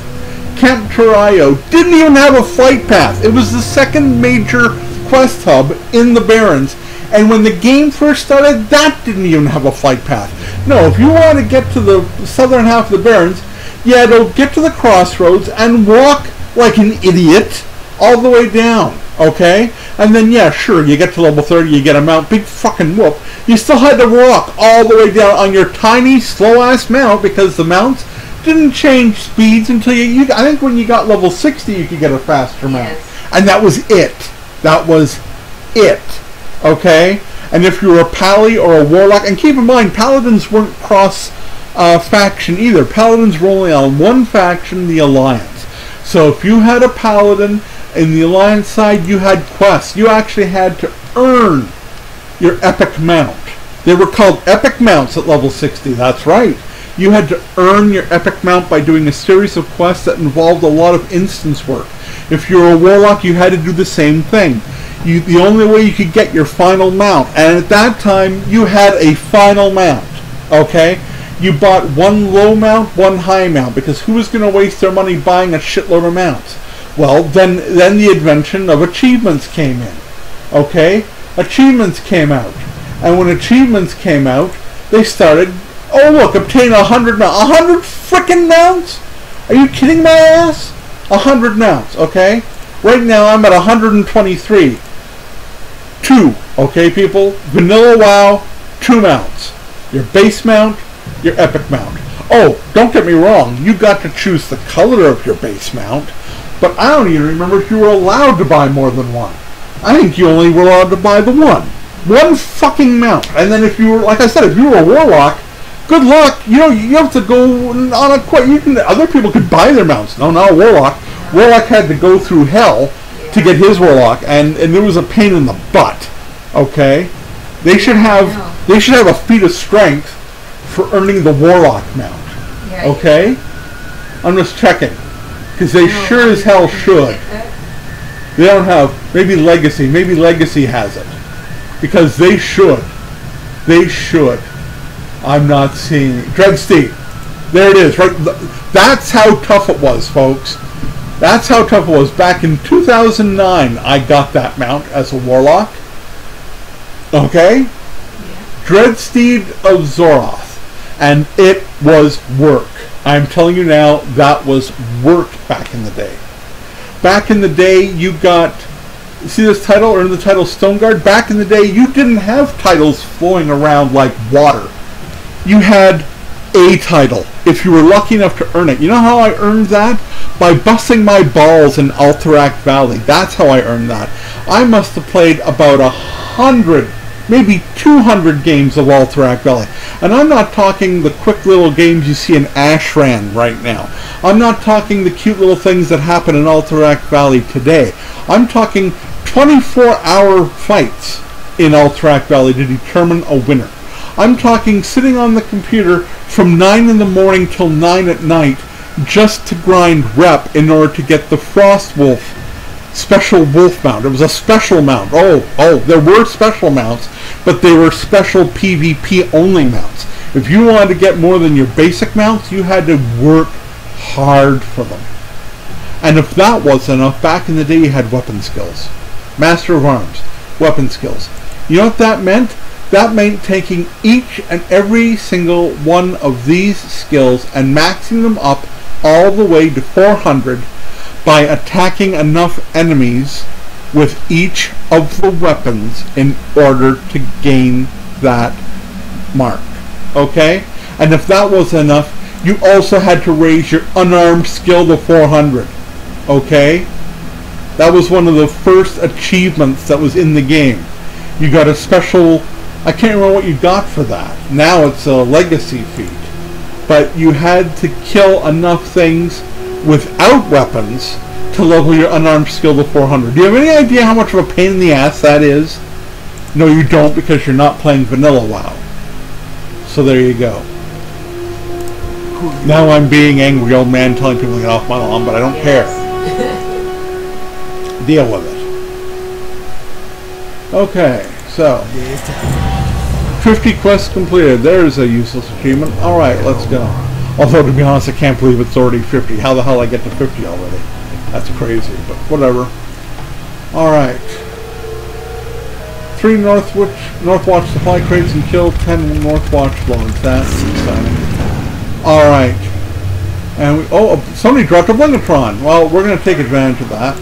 Camp Tarayo didn't even have a flight path. It was the second major quest hub in the Barrens. And when the game first started, that didn't even have a flight path. No, if you want to get to the southern half of the Barrens, you had to get to the Crossroads and walk like an idiot all the way down, okay? And then, yeah, sure, you get to level 30, you get a mount, big fucking whoop. You still had to walk all the way down on your tiny, slow-ass mount because the mounts didn't change speeds until you I think when you got level 60, you could get a faster mount. Yes. And that was it. That was it. Okay? And if you were a Pally or a Warlock, and keep in mind, Paladins weren't cross-faction either. Paladins were only on one faction, the Alliance. So if you had a Paladin in the Alliance side, you had quests. You actually had to earn your epic mount. They were called epic mounts at level 60, that's right. You had to earn your epic mount by doing a series of quests that involved a lot of instance work. If you were a Warlock, you had to do the same thing. The only way you could get your final mount, and at that time, you had a final mount, okay? You bought one low mount, one high mount, because who was going to waste their money buying a shitload of mounts? Well, then the invention of achievements came in, okay? Achievements came out, and when achievements came out, they started, oh look, obtain 100 mounts. 100 frickin' mounts? Are you kidding my ass? 100 mounts, okay? Right now, I'm at 123. 2, okay, people? Vanilla WoW, 2 mounts. Your base mount, your epic mount. Oh, don't get me wrong, you got to choose the color of your base mount, but I don't even remember if you were allowed to buy more than one. I think you only were allowed to buy the one. One fucking mount. And then if you were, like I said, if you were a Warlock, good luck. You know, you have to go on a quest. Other people could buy their mounts. No, not a Warlock. Warlock had to go through hell to get his Warlock, and there was a pain in the butt. Okay, they should have a feat of strength for earning the Warlock mount. Yeah, okay, I'm just checking because they sure as hell should. They don't have maybe Legacy. Maybe Legacy has it because they should. They should. I'm not seeing it. Dreadsteed. There it is. Right. That's how tough it was, folks. That's how tough it was. Back in 2009, I got that mount as a Warlock. Okay? Yeah. Dreadsteed of Zoroth. And it was work. I'm telling you now, that was work back in the day. Back in the day, you got See this title, earn the title Stoneguard? Back in the day, you didn't have titles flowing around like water. You had a title, if you were lucky enough to earn it. You know how I earned that? By busting my balls in Alterac Valley. That's how I earned that. I must have played about 100, maybe 200 games of Alterac Valley. And I'm not talking the quick little games you see in Ashran right now. I'm not talking the cute little things that happen in Alterac Valley today. I'm talking 24-hour fights in Alterac Valley to determine a winner. I'm talking sitting on the computer from 9 in the morning till 9 at night just to grind rep in order to get the Frost Wolf special wolf mount. It was a special mount. Oh, there were special mounts, but they were special PvP only mounts. If you wanted to get more than your basic mounts, you had to work hard for them. And if that wasn't enough, back in the day you had weapon skills. Master of Arms, weapon skills. You know what that meant? That meant taking each and every single one of these skills and maxing them up all the way to 400 by attacking enough enemies with each of the weapons in order to gain that mark. Okay? And if that wasn't enough, you also had to raise your unarmed skill to 400. Okay? That was one of the first achievements that was in the game. You got a special... I can't remember what you got for that. Now it's a legacy feat. But you had to kill enough things without weapons to level your unarmed skill to 400. Do you have any idea how much of a pain in the ass that is? No, you don't, because you're not playing vanilla WoW. So there you go. Now I'm being angry old man telling people to get off my lawn, but I don't care. Deal with it. Okay, so 50 quests completed. There's a useless achievement. Alright, let's go. Although, to be honest, I can't believe it's already 50. How the hell I get to 50 already? That's crazy, but whatever. Alright. 3 Northwatch supply crates and kill 10 Northwatch loads. That's exciting. Alright. And somebody dropped a Blingatron. Well, we're going to take advantage of that.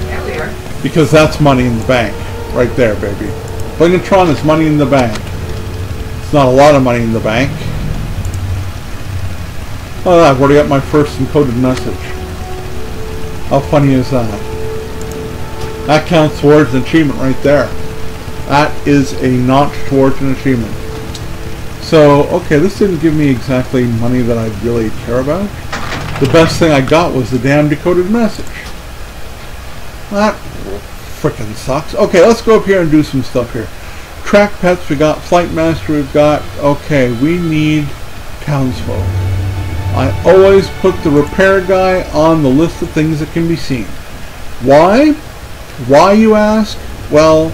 Yeah, we are. Because that's money in the bank. Right there, baby. Blingatron is money in the bank. It's not a lot of money in the bank. Oh, I've already got my first encoded message. How funny is that? That counts towards an achievement right there. That is a notch towards an achievement. So, okay, this didn't give me exactly money that I really care about. The best thing I got was the damn decoded message. That frickin' sucks. Okay, let's go up here and do some stuff here. Track pets, we got Flight Master, we've got... Okay, we need townsfolk. I always put the repair guy on the list of things that can be seen. Why? Why, you ask? Well,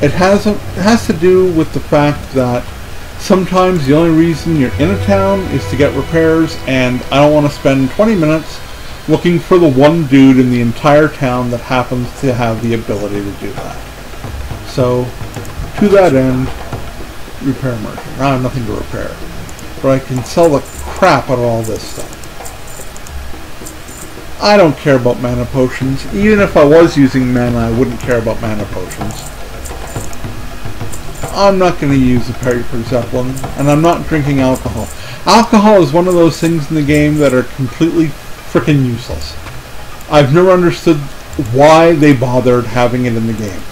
it has to do with the fact that sometimes the only reason you're in a town is to get repairs, and I don't want to spend 20 minutes looking for the one dude in the entire town that happens to have the ability to do that. So, to that end, repair merchant. I have nothing to repair. But I can sell the crap out of all this stuff. I don't care about mana potions. Even if I was using mana, I wouldn't care about mana potions. I'm not going to use the Perry for Zeppelin, and I'm not drinking alcohol. Alcohol is one of those things in the game that are completely frickin' useless. I've never understood why they bothered having it in the game.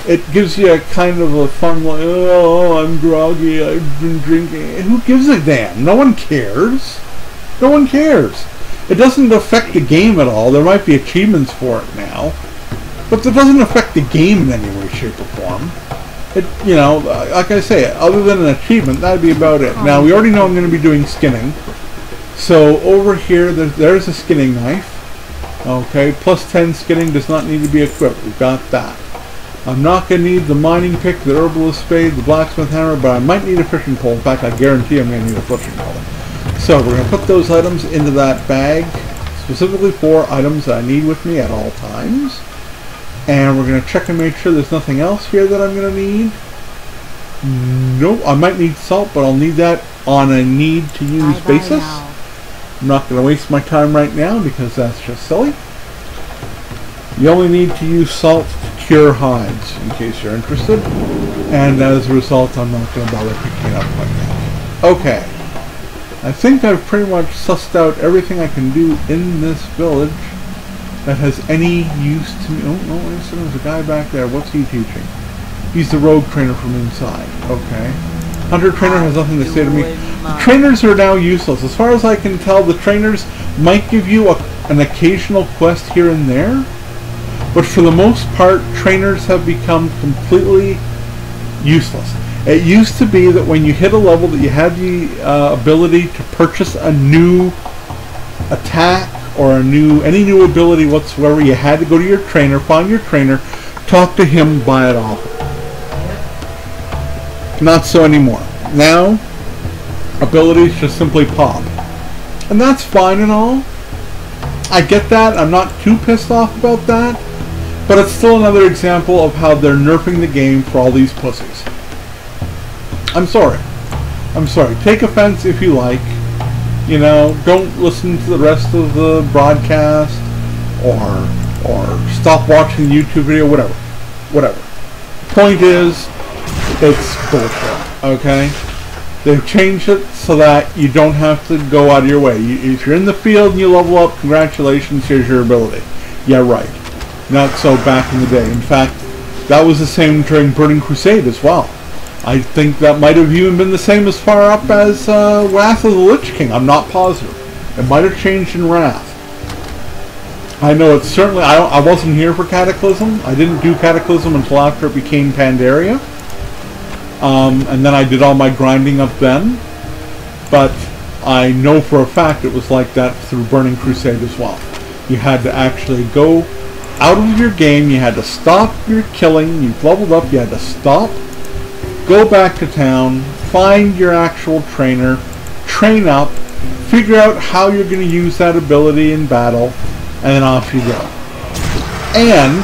It gives you a kind of a fun, like, oh, I'm groggy, I've been drinking. Who gives a damn? No one cares. No one cares. It doesn't affect the game at all. There might be achievements for it now, but it doesn't affect the game in any way, shape, or form. It, you know, like I say, other than an achievement, that'd be about it. Now, we already know I'm going to be doing skinning. So, over here, there's a skinning knife. Okay, plus 10 skinning does not need to be equipped. We've got that. I'm not going to need the mining pick, the herbalist spade, the blacksmith hammer, but I might need a fishing pole. In fact, I guarantee I'm going to need a fishing pole. So, we're going to put those items into that bag, specifically for items that I need with me at all times. And we're going to check and make sure there's nothing else here that I'm going to need. Nope, I might need salt, but I'll need that on a need-to-use basis. I'm not going to waste my time right now because that's just silly. You only need to use salt to pure hides, in case you're interested. And as a result, I'm not going to bother picking it up like that. Okay. I think I've pretty much sussed out everything I can do in this village that has any use to me. Oh, no, listen, there's a guy back there. What's he teaching? He's the rogue trainer from inside. Okay. Hunter trainer has nothing to say to me. The trainers are now useless. As far as I can tell, the trainers might give you an occasional quest here and there, but for the most part, trainers have become completely useless. It used to be that when you hit a level that you had the ability to purchase a new attack or any new ability whatsoever, you had to go to your trainer, find your trainer, talk to him, buy it off. Not so anymore. Now, abilities just simply pop. And that's fine and all. I get that. I'm not too pissed off about that. But it's still another example of how they're nerfing the game for all these pussies. I'm sorry. I'm sorry. Take offense if you like. You know, don't listen to the rest of the broadcast or stop watching the YouTube video, whatever. Whatever. Point is, it's bullshit, okay? They've changed it so that you don't have to go out of your way. If you're in the field and you level up, congratulations, here's your ability. Yeah, right. Not so back in the day. In fact, that was the same during Burning Crusade as well. I think that might have even been the same as far up as Wrath of the Lich King. I'm not positive. It might have changed in Wrath. I know it's certainly... I wasn't here for Cataclysm. I didn't do Cataclysm until after it became Pandaria. And then I did all my grinding up then. But I know for a fact it was like that through Burning Crusade as well. You had to actually go out of your game. You had to stop your killing. You've leveled up. You had to stop. Go back to town. Find your actual trainer. Train up. Figure out how you're going to use that ability in battle. And then off you go. And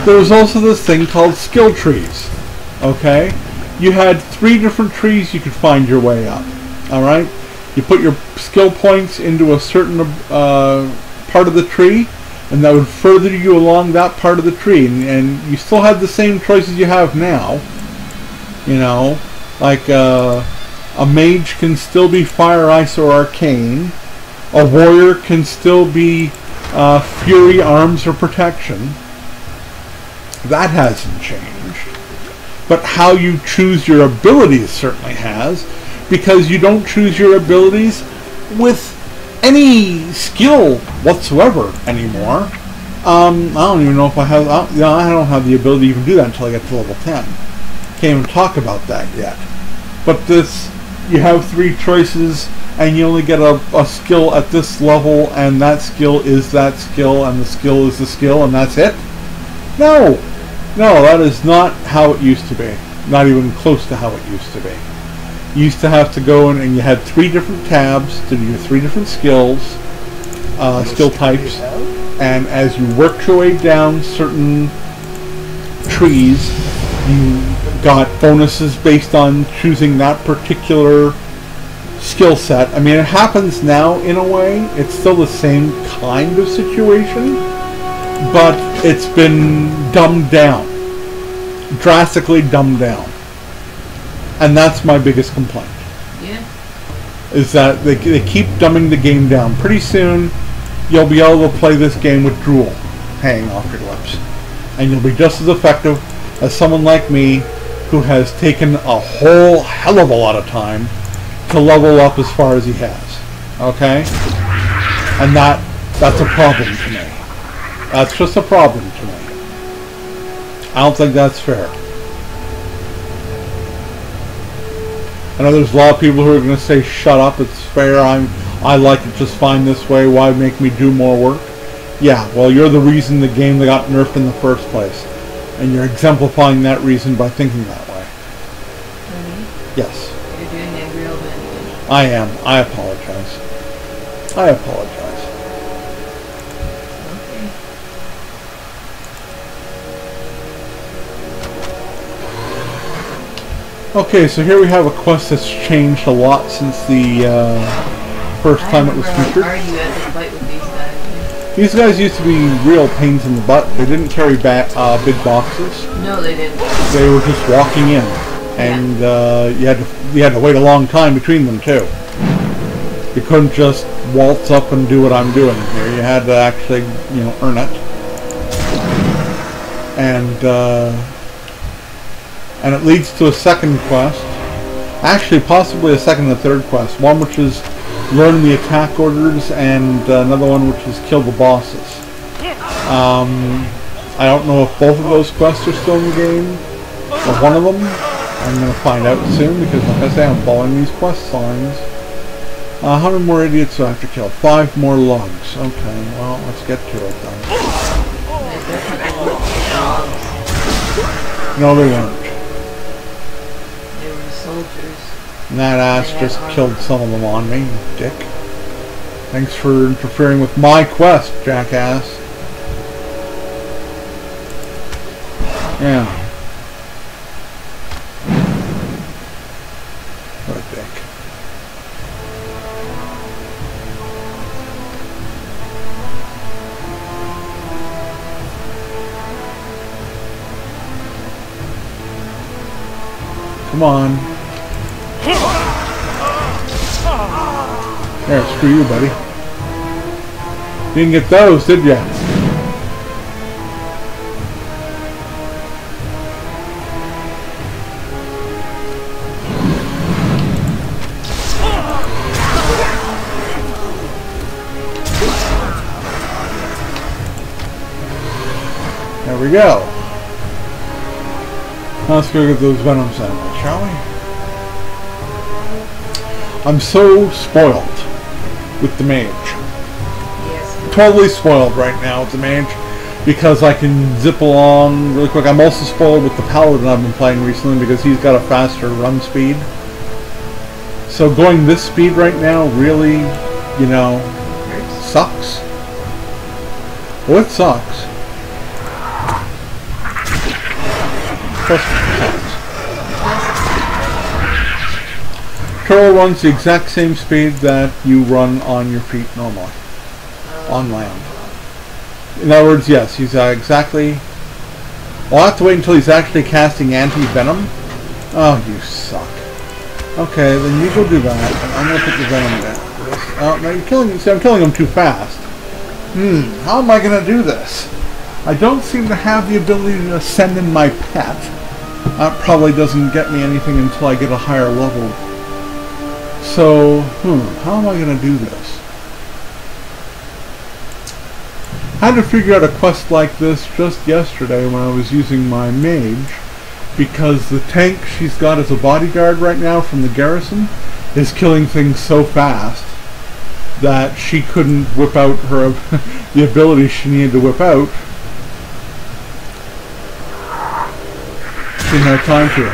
there was also this thing called skill trees. Okay? You had 3 different trees you could find your way up. Alright? You put your skill points into a certain part of the tree, and that would further you along that part of the tree. And you still had the same choices you have now. You know? Like, a mage can still be fire, ice, or arcane. A warrior can still be fury, arms, or protection. That hasn't changed. But how you choose your abilities certainly has, because you don't choose your abilities with any skill whatsoever anymore. I don't even know if I have... I don't have the ability to even do that until I get to level 10. Can't even talk about that yet. But this... You have 3 choices, and you only get a skill at this level, and that skill is that skill, and the skill is the skill, and that's it? No! No, that is not how it used to be. Not even close to how it used to be. You used to have to go in, and you had 3 different tabs to do 3 different skills, skill types, and as you worked your way down certain trees, you got bonuses based on choosing that particular skill set. I mean, it happens now in a way. It's still the same kind of situation, but it's been dumbed down. Drastically dumbed down. And that's my biggest complaint. Yeah. Is that they keep dumbing the game down. Pretty soon, you'll be able to play this game with drool hanging off your lips. And you'll be just as effective as someone like me who has taken a whole hell of a lot of time to level up as far as he has. Okay? And that's a problem to me. That's just a problem to me. I don't think that's fair. I know there's a lot of people who are going to say, shut up, it's fair, I like it just fine this way, why make me do more work? Yeah, well, you're the reason the game got nerfed in the first place. And you're exemplifying that reason by thinking that way. Really? Yes. You're doing it real bad. I am. I apologize. I apologize. Okay, so here we have a quest that's changed a lot since the first time it was featured. Are you at the fight with these guys? These guys used to be real pains in the butt. They didn't carry big boxes. No, they didn't. They were just walking in, and you had to wait a long time between them too. You couldn't just waltz up and do what I'm doing here. You had to actually, earn it. And it leads to a second quest. Actually, possibly a second and third quest. One which is learn the attack orders, and another one which is kill the bosses. I don't know if both of those quests are still in the game, or one of them. I'm going to find out soon, because like I say, I'm following these quest lines. How many more idiots do I have to kill? 5 more lugs. Okay, well, let's get to it then. No, they weren't. They were soldiers. And that ass just killed some of them on me, dick. Thanks for interfering with my quest, jackass. Yeah. What a dick. Come on. There, screw you, buddy. You didn't get those, did ya? There we go. Now let's go get those venom samples, shall we? I'm so spoiled with the mage. Yes. Totally spoiled right now with the mage, because I can zip along really quick. I'm also spoiled with the paladin I've been playing recently, because he's got a faster run speed. So going this speed right now really, sucks. Well, it sucks. Turtle runs the exact same speed that you run on your feet normally, on land. In other words, yes, he's exactly... Well, I'll have to wait until he's actually casting anti-venom. Oh, you suck. Okay, then you go do that, and I'm going to put the venom down. Oh, no, you're killing him. See, I'm killing him too fast. How am I going to do this? I don't seem to have the ability to send in my pet. That probably doesn't get me anything until I get a higher level. So, how am I going to do this? I had to figure out a quest like this just yesterday when I was using my mage, because the tank she's got as a bodyguard right now from the garrison is killing things so fast that she couldn't whip out her the ability she needed to whip out. She didn't have time to.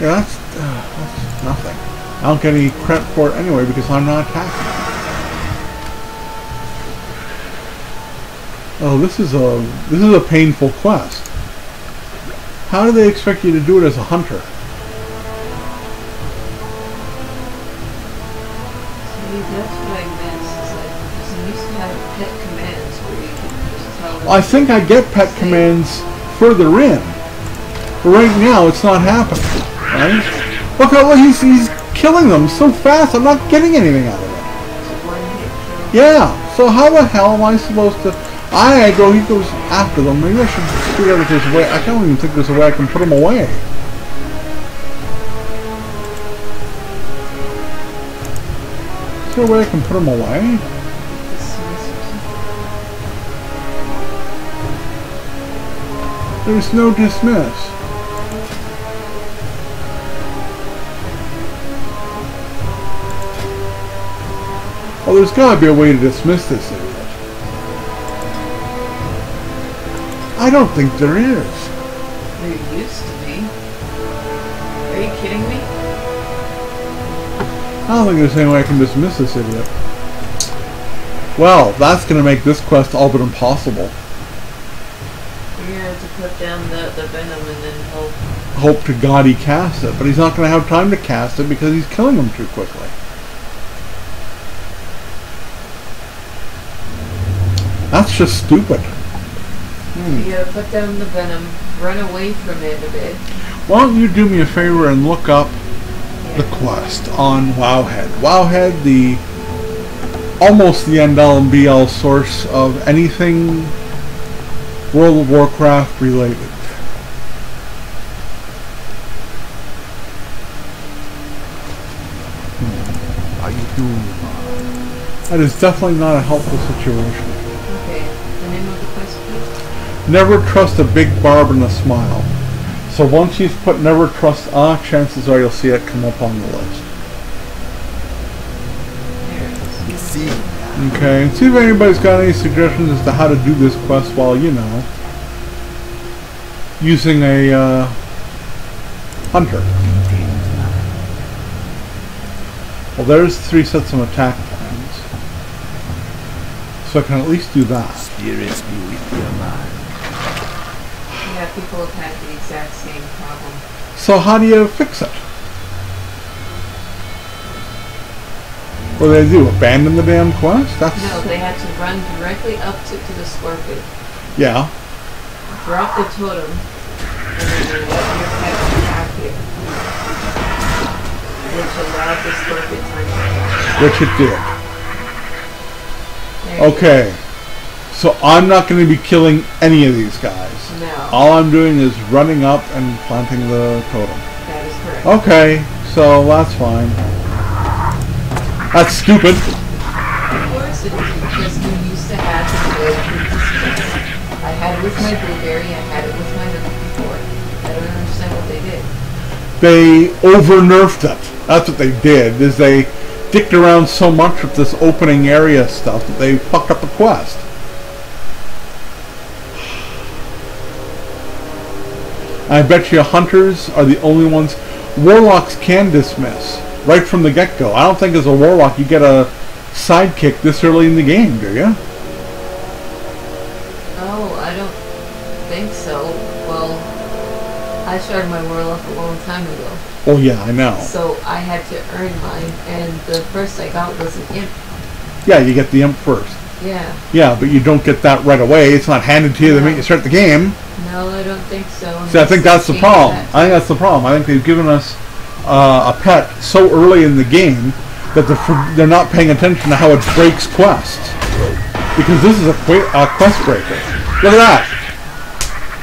Yeah, that's nothing. I don't get any credit for it anyway because I'm not attacking. Oh, this is a painful quest. How do they expect you to do it as a hunter? See, that's what I meant. Is like, because you used to have pet commands where you could just tell them. I think I get pet commands further in. But right now, it's not happening. Right? Look how he's killing them so fast. I'm not getting anything out of it. Yeah. So how the hell am I supposed to? He goes after them. Maybe I should figure out if there's a way. I don't even think there's a way I can put him away. Is there a way I can put him away? There's no dismiss. Well, there's got to be a way to dismiss this idiot. I don't think there is. There used to be. Are you kidding me? I don't think there's any way I can dismiss this idiot. Well, that's going to make this quest all but impossible. You're going to have to put down the venom and then hope to God he casts it, but he's not going to have time to cast it because he's killing them too quickly. That's just stupid. You gotta put down the venom, run away from it a bit. Why don't you do me a favor and look up the quest on Wowhead. Wowhead, almost the end all and be all source of anything World of Warcraft related. How you doing? That is definitely not a helpful situation. Okay, the name of the quest, please? Never trust a big barb and a smile. So once you've put never trust chances are you'll see it come up on the list. There it is. You see? Okay, and see if anybody's got any suggestions as to how to do this quest while, you know, using a hunter. Well, there's 3 sets of attack plans. So I can at least do that. Spirits be with you, man. Yeah, people have had the exact same problem. So how do you fix it? What do they do? Abandon the damn quest? That's No, they had to run directly up to the scorpion, yeah. drop the totem, and then you let your pet attack you. Which allowed the scorpion time to attack. Which it did. There you Okay. So I'm not going to be killing any of these guys. go. No, All I'm doing is running up and planting the totem. that is correct. Okay, so that's fine. That's stupid. Of course it is, because you used to have the good previous. I had it with my blueberry, I had it with my number before. I don't understand what they did. They over-nerfed it. That's what they did, is they dicked around so much with this opening area stuff that they fucked up the quest. I bet you hunters are the only ones. Warlocks can dismiss right from the get-go. I don't think as a warlock you get a sidekick this early in the game, do you? Oh, I don't think so. Well, I started my warlock a long time ago. Oh yeah, I know. So I had to earn mine, and the first I got was an imp. Yeah, you get the imp first. Yeah. Yeah, but you don't get that right away. It's not handed to you the minute you start the game. No, I don't think so. See, I think that's the problem. I think that's the problem. I think they've given us a pet so early in the game that they're not paying attention to how it breaks quests. Because this is a quest breaker. Look at that.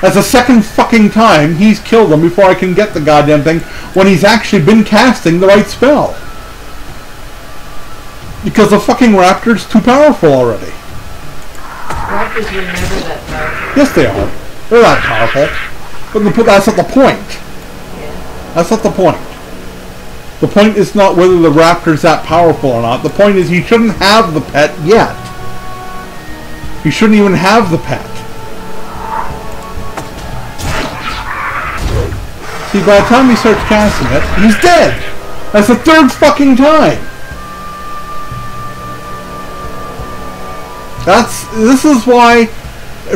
That's the second fucking time he's killed him before I can get the goddamn thing when he's actually been casting the right spell. Because the fucking raptor's too powerful already. Raptors were never that powerful. Yes, they are. They're not powerful. But that's not the point. Yeah. That's not the point. The point is not whether the raptor's that powerful or not. The point is he shouldn't have the pet yet. He shouldn't even have the pet. See, by the time he starts casting it, he's dead! That's the third fucking time! This is why,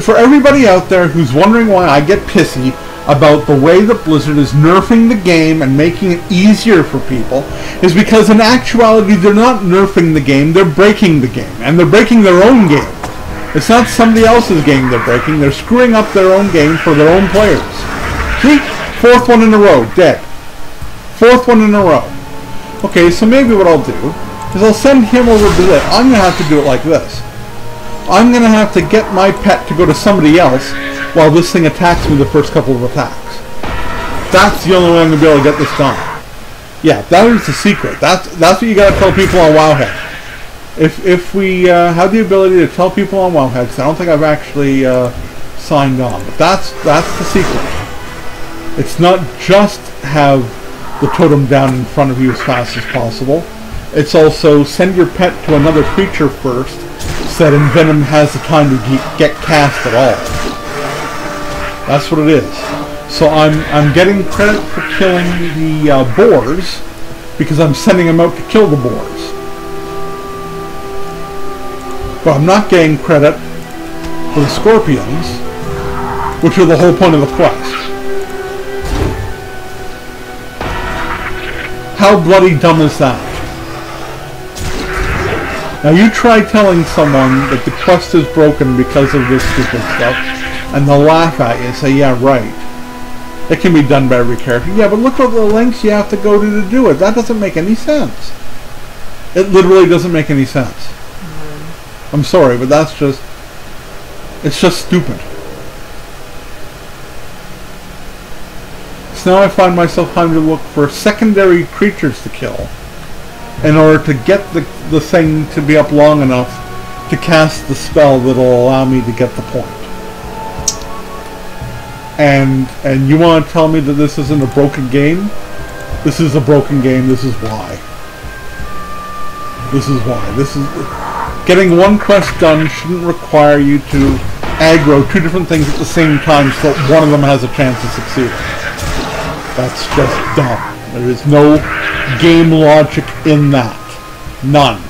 for everybody out there who's wondering why I get pissy about the way that Blizzard is nerfing the game and making it easier for people, is because in actuality they're not nerfing the game, they're breaking the game. And they're breaking their own game. It's not somebody else's game they're breaking, they're screwing up their own game for their own players. See? 4th one in a row, dead. 4th one in a row. Okay, so maybe what I'll do is I'll send him over to this. I'm going to have to do it like this. I'm going to have to get my pet to go to somebody else while this thing attacks me the first couple of attacks. That's the only way I'm going to be able to get this done. Yeah, that is the secret. That's what you got to tell people on Wowhead. If we have the ability to tell people on Wowhead, because I don't think I've actually signed on, but that's the secret. It's not just have the totem down in front of you as fast as possible. It's also send your pet to another creature first, so that Envenom has the time to get cast at all. That's what it is. So I'm getting credit for killing the boars because I'm sending them out to kill the boars. But I'm not getting credit for the scorpions, which are the whole point of the quest. How bloody dumb is that? Now you try telling someone that the quest is broken because of this stupid stuff, and they'll laugh at you and say, yeah, right. It can be done by every character. Yeah, but look at the lengths you have to go to do it. That doesn't make any sense. It literally doesn't make any sense. I'm sorry, but that's just... It's just stupid. So now I find myself having to look for secondary creatures to kill in order to get the thing to be up long enough to cast the spell that'll allow me to get the point. And you want to tell me that this isn't a broken game? This is a broken game. This is why. This is why. This is... Getting one quest done shouldn't require you to aggro two different things at the same time so that one of them has a chance of succeeding. That's just dumb. There is no game logic in that. None.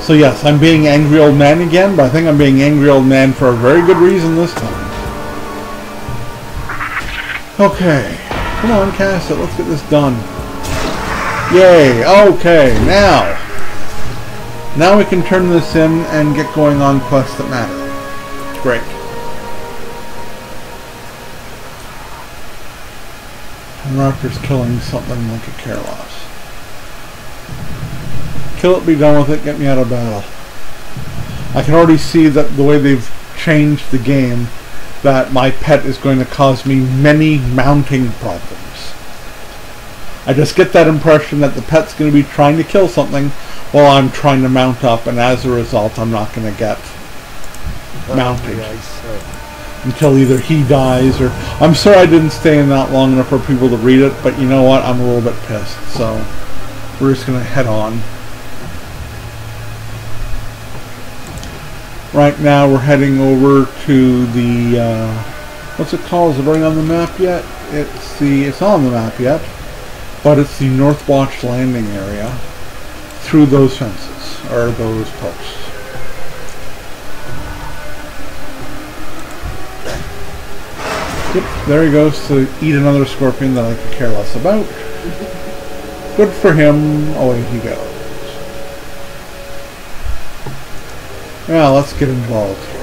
So yes, I'm being angry old man again, but I think I'm being angry old man for a very good reason this time. Okay. Come on, cast it. Let's get this done. Yay. Okay, now. Now we can turn this in and get going on quests that matter. Great. And Raptor's killing something like a care loss. Kill it, be done with it, get me out of battle. I can already see that the way they've changed the game, that my pet is going to cause me many mounting problems. I just get that impression that the pet's going to be trying to kill something while I'm trying to mount up, and as a result I'm not going to get mounting until either he dies or... I'm sorry I didn't stay in that long enough for people to read it, but you know what, I'm a little bit pissed, so we're just going to head on. Right now we're heading over to the what's it called? Is it already on the map yet? It's not on the map yet, but it's the North Watch landing area through those fences or those posts. Yep, there he goes to eat another scorpion that I could care less about. Good for him. Away he goes. Now let's get involved here.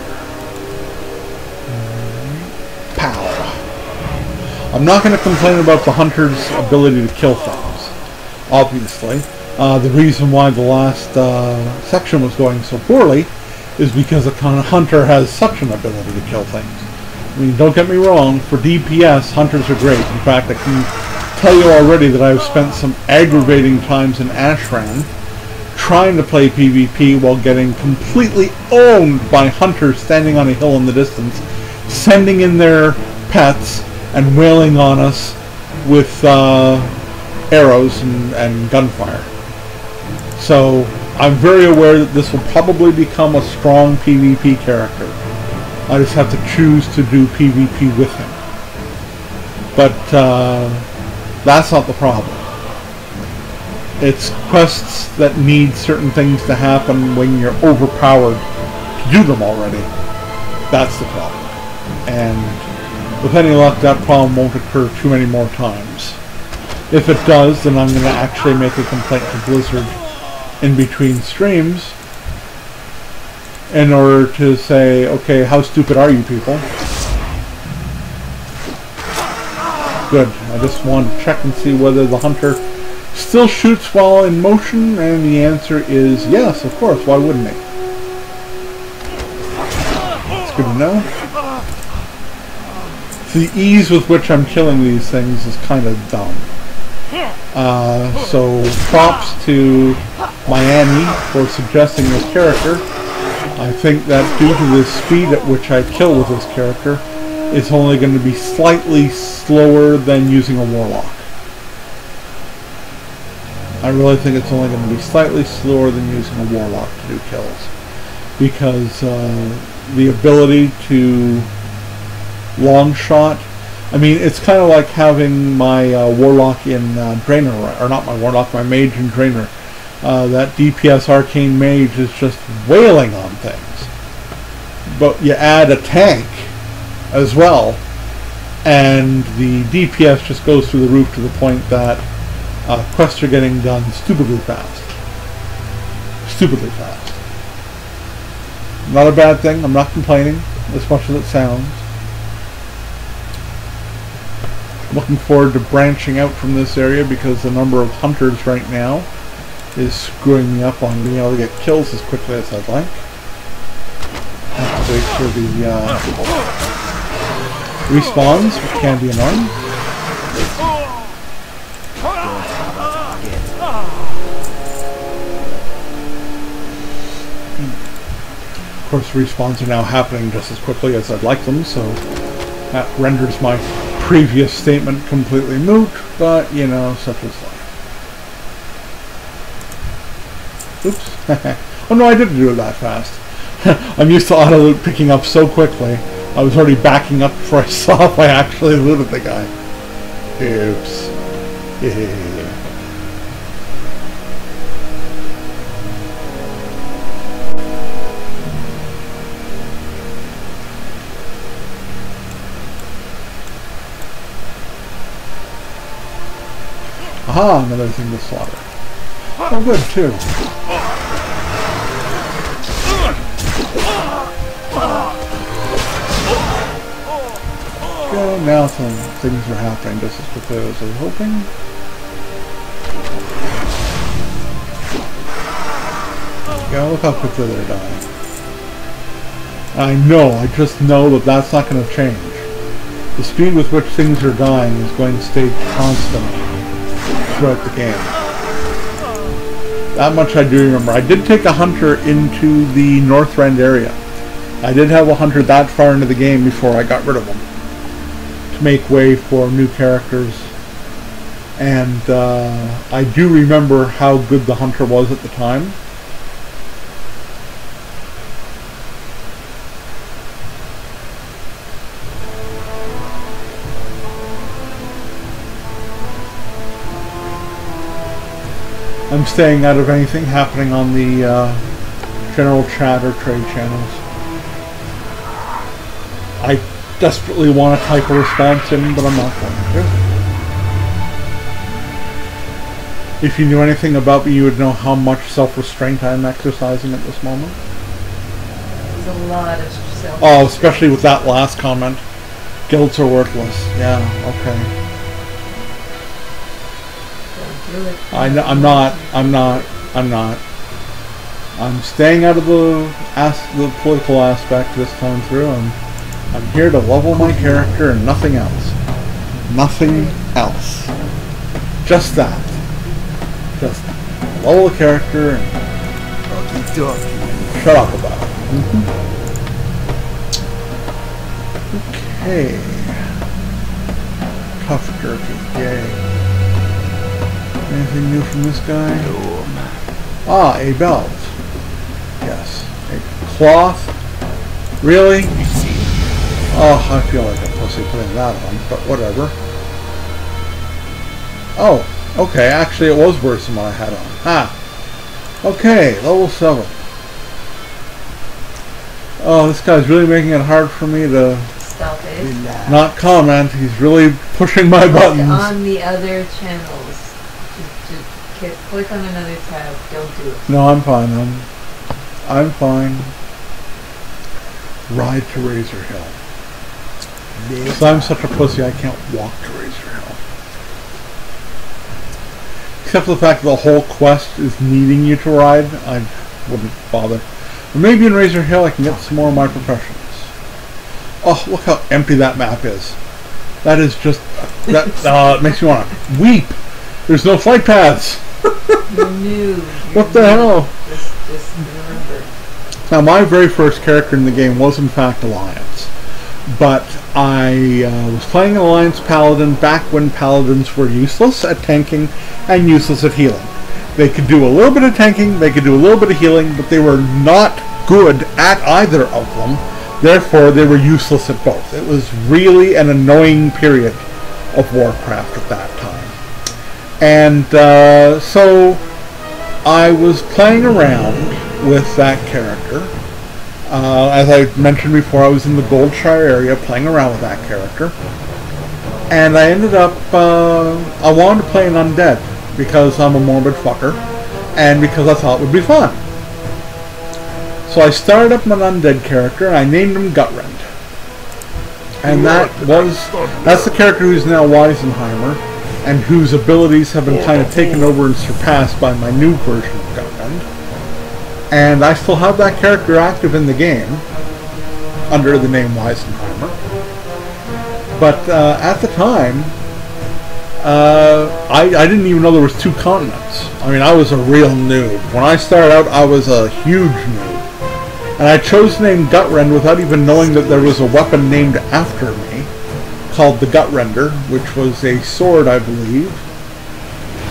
Pow. I'm not going to complain about the hunter's ability to kill things, obviously. The reason why the last section was going so poorly is because the hunter has such an ability to kill things. I mean, don't get me wrong, for DPS, hunters are great. In fact, I can tell you already that I've spent some aggravating times in Ashran trying to play PvP while getting completely owned by hunters standing on a hill in the distance, sending in their pets and wailing on us with arrows and gunfire. So I'm very aware that this will probably become a strong PvP character. I just have to choose to do PvP with him. But that's not the problem. It's quests that need certain things to happen when you're overpowered to do them already. That's the problem. And with any luck, that problem won't occur too many more times. If it does, then I'm going to actually make a complaint to Blizzard in between streams in order to say, okay, how stupid are you people? Good. I just wanted to check and see whether the hunter still shoots while in motion, and the answer is yes, of course. Why wouldn't he? It's good to know. The ease with which I'm killing these things is kind of dumb. So props to Miami for suggesting this character. I think that due to the speed at which I kill with this character, it's only going to be slightly slower than using a warlock. I really think it's only going to be slightly slower than using a warlock to do kills, because the ability to long shot, I mean, it's kind of like having my warlock in Draenor, or not my warlock, my mage in Draenor. That DPS arcane mage is just wailing on things, but you add a tank as well, and the DPS just goes through the roof to the point that quests are getting done stupidly fast. stupidly fast. Not a bad thing. I'm not complaining, as much as it sounds. Looking forward to branching out from this area because the number of hunters right now is screwing me up on being able to get kills as quickly as I'd like. Have to wait for the respawns, which can be annoying. Of course, respawns are now happening just as quickly as I'd like them, so that renders my previous statement completely moot, but, you know, such is life. Oops. Oh no, I didn't do it that fast. I'm used to auto-loot picking up so quickly. I was already backing up before I saw if I actually looted the guy. Oops. Yeah. Aha, another thing to slaughter. Oh, good, too. Go, now some things are happening just as quickly as I was hoping. Go, look how quickly they're dying. I just know that that's not going to change. The speed with which things are dying is going to stay constant throughout the game. That much I do remember. I did take a hunter into the Northrend area. I did have a hunter that far into the game before I got rid of him to make way for new characters. And I do remember how good the hunter was at the time. I'm staying out of anything happening on the general chat or trade channels. I desperately want to type a response in, but I'm not going to. If you knew anything about me, you would know how much self-restraint I'm exercising at this moment. There's a lot of self-restraint. Oh, especially with that last comment. Guilds are worthless. Yeah, okay. I'm not. I'm staying out of the political aspect this time through. I'm here to level my character and nothing else. Nothing else. Just that. Just level the character and shut up about it. Okay. Tough jerky. Yay. Anything new from this guy? No. Ah, a belt. Yes. A cloth. Really? Oh, I feel like a pussy putting that on, but whatever. Oh, okay. Actually, it was worse than what I had on. Ha! Okay, level 7. Oh, this guy's really making it hard for me to Stop it. not comment. He's really pushing my buttons. On the other channels. Click on another tab. Don't do it. No, I'm fine. I'm fine. Ride to Razor Hill. Because I'm such a pussy, I can't walk to Razor Hill. Except for the fact that the whole quest is needing you to ride, I wouldn't bother. But maybe in Razor Hill I can get some more of my professions. Oh, look how empty that map is. That is just... that it makes me want to weep. There's no flight paths. You're new. What the hell? Just remember. Now, my very first character in the game was in fact Alliance. But I was playing Alliance Paladin back when Paladins were useless at tanking and useless at healing. They could do a little bit of tanking, they could do a little bit of healing, but they were not good at either of them. Therefore, they were useless at both. It was really an annoying period of Warcraft at that time. And so I was playing around with that character. As I mentioned before, I was in the Goldshire area playing around with that character. And I ended up, I wanted to play an undead because I'm a morbid fucker and because I thought it would be fun. So I started up an undead character, and I named him Gutrend. And that's the character who's now Weisenheimer, and whose abilities have been kind of taken over and surpassed by my new version of Gutrend. And I still have that character active in the game, under the name Weisenheimer. But at the time, I didn't even know there was 2 continents. I mean, I was a real noob. When I started out, I was a huge noob. And I chose the name Gutrend without even knowing that there was a weapon named after me, called the Gutrender, which was a sword, I believe,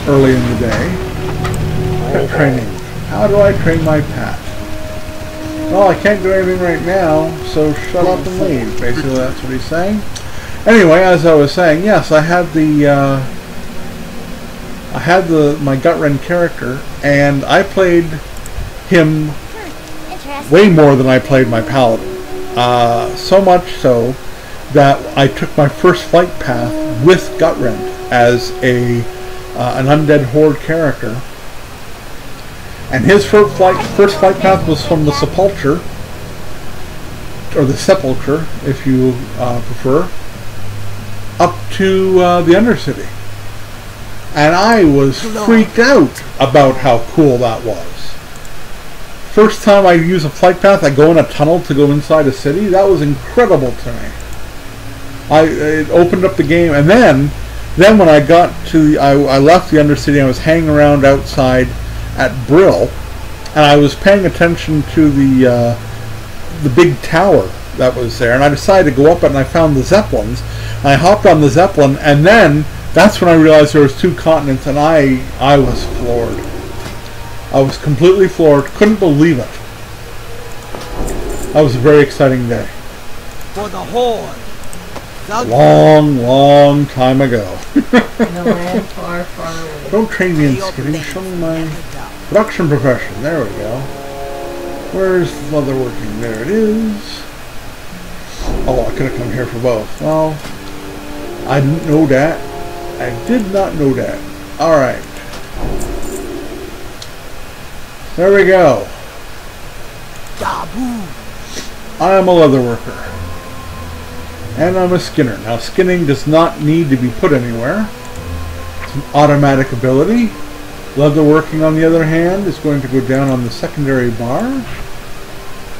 early in the day. Pet training. How do I train my pet? Well, I can't do anything right now, so shut up and leave. Basically, that's what he's saying. Anyway, as I was saying, yes, I had my Gutrend character, and I played him way more than I played my paladin. So much so that I took my first flight path with Gutrend as an undead horde character. And his first flight path was from the Sepulchre, or the Sepulchre, if you prefer, up to the Undercity. And I was freaked out about how cool that was. First time I use a flight path, I go in a tunnel to go inside a city. That was incredible to me. It opened up the game, and then when I got to, I left the Undercity. I was hanging around outside at Brill, and I was paying attention to the big tower that was there, and I decided to go up it, and I found the Zeppelins. And I hopped on the Zeppelin, and then that's when I realized there was 2 continents, and I was floored. I was completely floored. Couldn't believe it. That was a very exciting day. For the Horde. Long time ago. In a land far, far away. Don't train me in skipping. Show me my production profession. There we go. Where's leatherworking? There it is. Oh, I could have come here for both. Well, I didn't know that. I did not know that. Alright. There we go. I am a leatherworker. And I'm a skinner. Now, skinning does not need to be put anywhere. It's an automatic ability. Leatherworking, on the other hand, is going to go down on the secondary bar.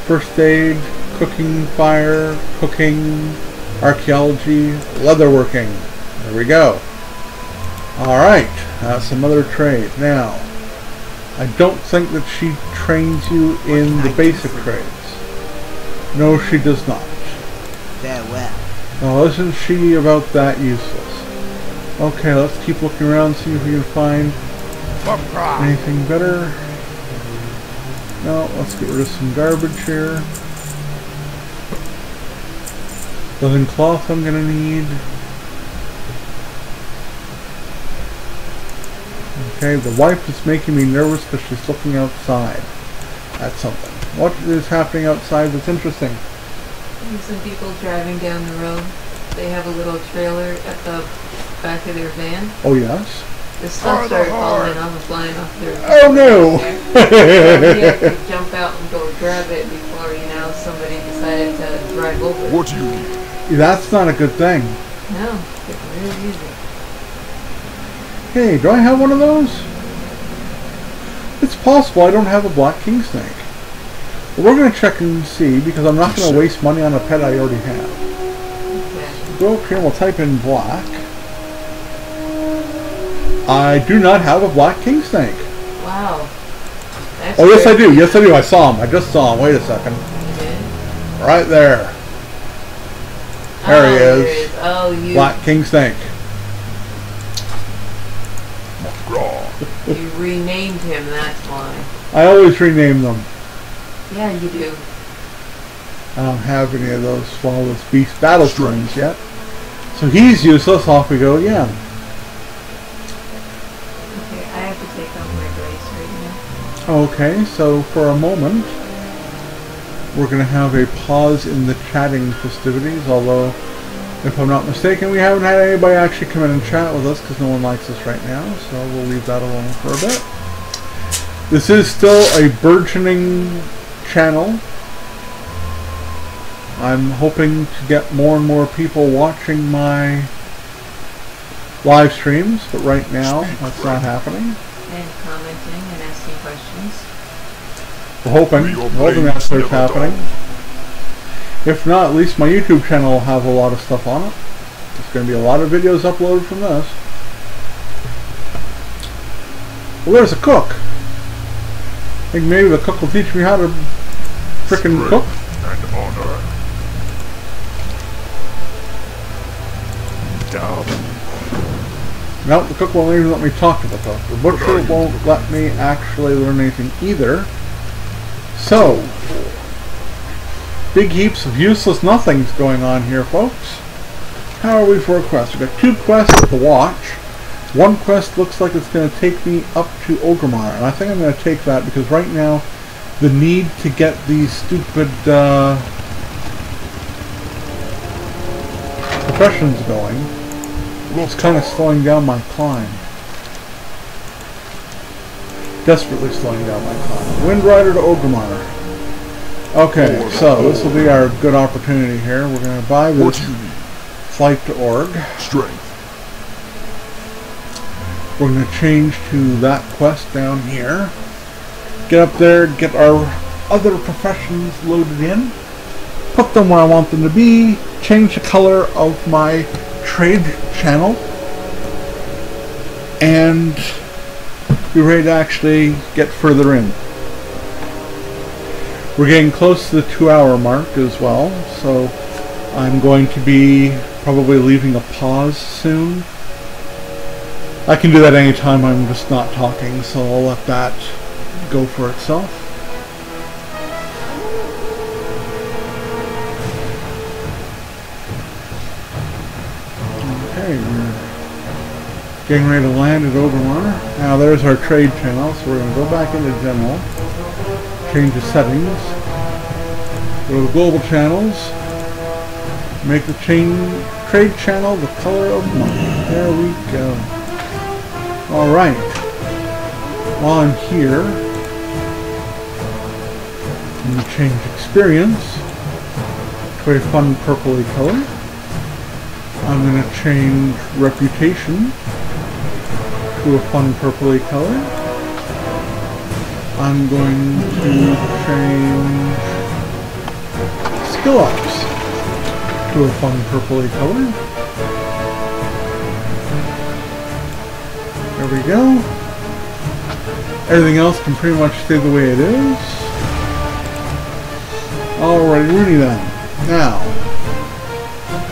First aid, cooking, fire, cooking, archaeology, leatherworking. There we go. Alright, some other trade. Now, I don't think that she trains you in the basic trades. No, she does not. Farewell. Well, isn't she about that useless? Okay, let's keep looking around, see if we can find anything better. No, let's get rid of some garbage here. Linen cloth I'm gonna need. Okay, the wife is making me nervous because she's looking outside at something. What is happening outside that's interesting? Some people driving down the road, they have a little trailer at the back of their van. Oh, yes? The stuff started falling off and flying off their van. Oh, no! So we have to jump out and go grab it before, somebody decided to drive over it. What do you need? That's not a good thing. No, it's really easy. Hey, do I have one of those? It's possible I don't have a black king snake. We're going to check and see, because I'm not going to waste money on a pet I already have. Okay. Go up here and we'll type in black. I do not have a black king snake. Wow. That's Oh, yes I do. crazy. Yes I do. I saw him. I just saw him. Wait a second. You did? Right there. There he is. Oh, you Black king snake. you renamed him, that's why. I always rename them. Yeah, you do. I don't have any of those flawless beast battle strings yet. So he's useless. Off we go again. Okay, I have to take off my brace right now. Okay, so for a moment, we're going to have a pause in the chatting festivities, although, if I'm not mistaken, we haven't had anybody actually come in and chat with us because no one likes us right now, so we'll leave that alone for a bit. This is still a burgeoning channel. I'm hoping to get more and more people watching my live streams, but right now that's not happening. And commenting and asking questions. We're hoping that starts happening. If not, at least my YouTube channel will have a lot of stuff on it. There's going to be a lot of videos uploaded from this. Well, there's a cook. I think maybe the cook will teach me how to frickin' cook. And honor. Down. No, the cook won't even let me talk to the cook. The butcher won't let me actually learn anything either. So, big heaps of useless nothings going on here, folks. How are we for a quest? We've got 2 quests to watch. One quest looks like it's going to take me up to Orgrimmar, and I think I'm going to take that because right now the need to get these stupid professions going is kind of slowing down my climb. Desperately slowing down my climb. Wind Rider to Orgrimmar. Okay, so this will be our good opportunity here. We're going to buy this flight to Org. Strength. We're going to change to that quest down here. Get up there, get our other professions loaded in. Put them where I want them to be. Change the color of my trade channel. And be ready to actually get further in. We're getting close to the 2-hour mark as well, so I'm going to be probably leaving a pause soon. I can do that anytime I'm just not talking, so I'll let that go for itself. Okay, we're getting ready to land at Orgrimmar. Now there's our trade channel, so we're going to go back into general, change the settings, go to the global channels, make the trade channel the color of money. There we go. Alright, while I'm here, I'm going to change experience to a fun purpley color. I'm going to change reputation to a fun purpley color. I'm going to change skill ups to a fun purpley color. There we go. Everything else can pretty much stay the way it is. Alrighty, Rooney then. Now,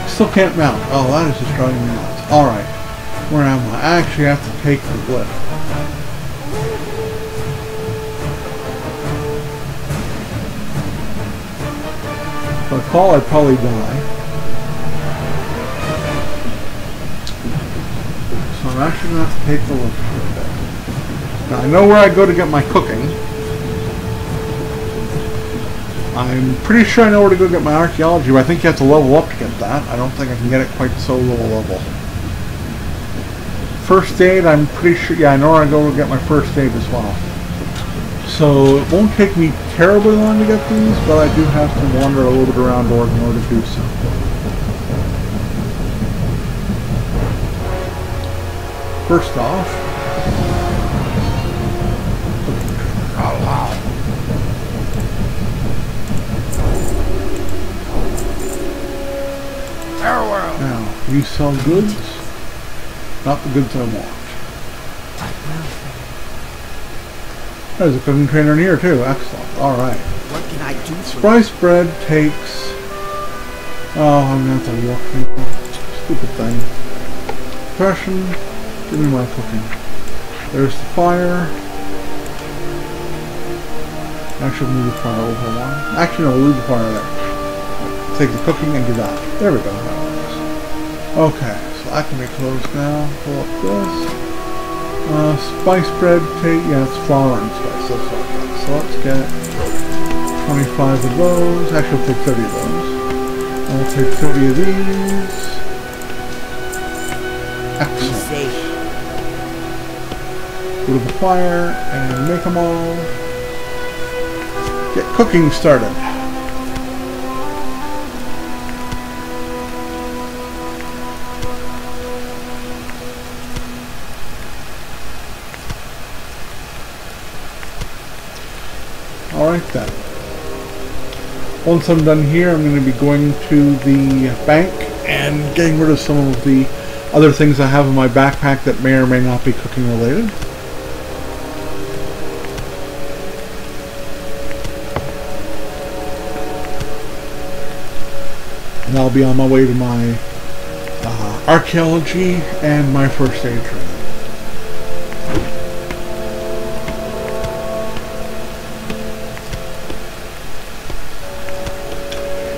still can't mount. Oh, that is just driving me nuts. Alright, where am I? I actually have to take the lift. If I fall, I'd probably die. I'm actually going to have to take the lift for a bit. Now I know where I go to get my cooking. I'm pretty sure I know where to go get my archaeology, but I think you have to level up to get that. I don't think I can get it quite so low level. First aid, I'm pretty sure, yeah, I know where I go to get my first aid as well. So it won't take me terribly long to get these, but I do have to wander a little bit around Org in order to do so. First off, now you sell goods, not the goods I want. There's a cooking trainer in here too. Excellent. All right. What can I do? Spice bread takes. Oh, I'm gonna have to walk people. Stupid thing. Profession. Give me my cooking. There's the fire. Actually, we'll move the fire over one. Actually, no, we'll leave the fire there. Take the cooking and do that. There we go. Okay, so that can be closed now. Pull up this. Spice bread, yeah, it's flour and spice. That's what I got. So let's get 25 of those. Actually, we'll take 30 of those. And we'll take 30 of these. Excellent. Go to the fire and make them all. get cooking started. Alright then. Once I'm done here, I'm going to be going to the bank and getting rid of some of the other things I have in my backpack that may or may not be cooking related. And I'll be on my way to my archaeology and my first aid training.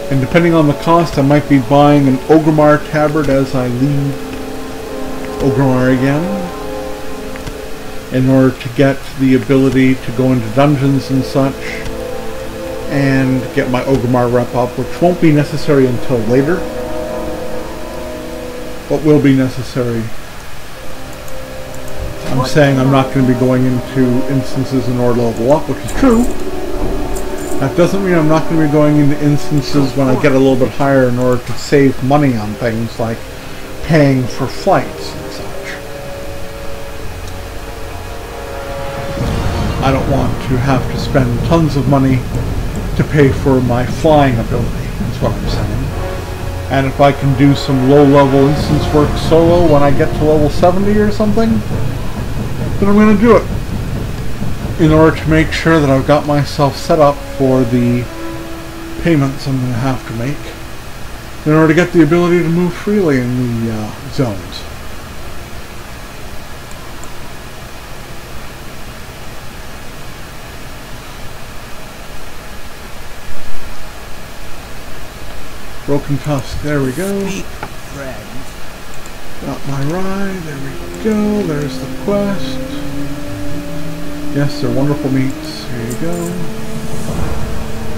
And depending on the cost, I might be buying an Orgrimmar tabard as I leave Orgrimmar again, in order to get the ability to go into dungeons and such, and get my Orgrimmar rep up, which won't be necessary until later, but will be necessary. I'm saying I'm not going to be going into instances in order to level up, which is true. That doesn't mean I'm not going to be going into instances when I get a little bit higher in order to save money on things like paying for flights and such. I don't want to have to spend tons of money to pay for my flying ability, that's what I'm saying. And if I can do some low-level instance work solo when I get to level 70 or something, then I'm going to do it, in order to make sure that I've got myself set up for the payments I'm going to have to make in order to get the ability to move freely in the zones. Broken Tusk, there we go. Got my ride, there we go, there's the quest. Yes, they're wonderful meats. Here you go.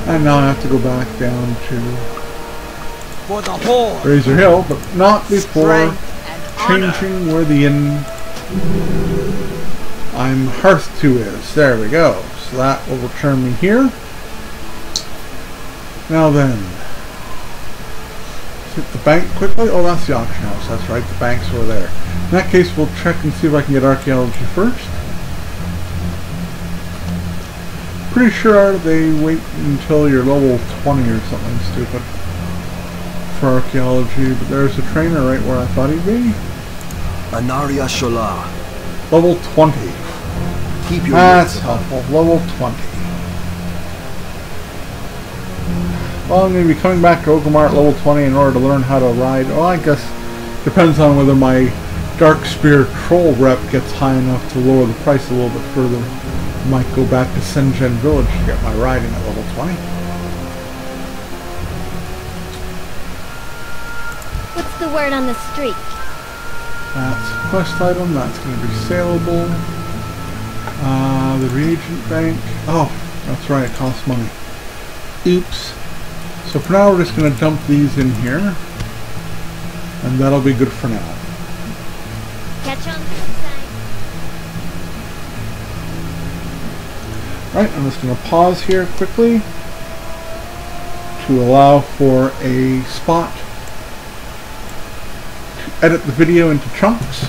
And now I have to go back down to Razor Hill, but not before changing where the inn I'm Hearth 2 is. There we go. So that will return me here. Now then, hit the bank quickly. Oh, that's the auction house. That's right, the bank's over there. In that case, we'll check and see if I can get archaeology first. Pretty sure they wait until you're level 20 or something stupid for archaeology, but there's a trainer right where I thought he'd be. Anaria Shola. Level 20. Keep your That's helpful. Level 20. Well, I'm going to be coming back to Orgrimmar at level 20 in order to learn how to ride. Well, I guess depends on whether my Darkspear Troll rep gets high enough to lower the price a little bit further. Might go back to Senjen Village to get my riding at level 20. What's the word on the street? That's a quest item. That's going to be saleable. The reagent bank. Oh, that's right. It costs money. Oops. So for now, we're just going to dump these in here. And that'll be good for now. Catch on to the side. Right, I'm just going to pause here quickly to allow for a spot to edit the video into chunks.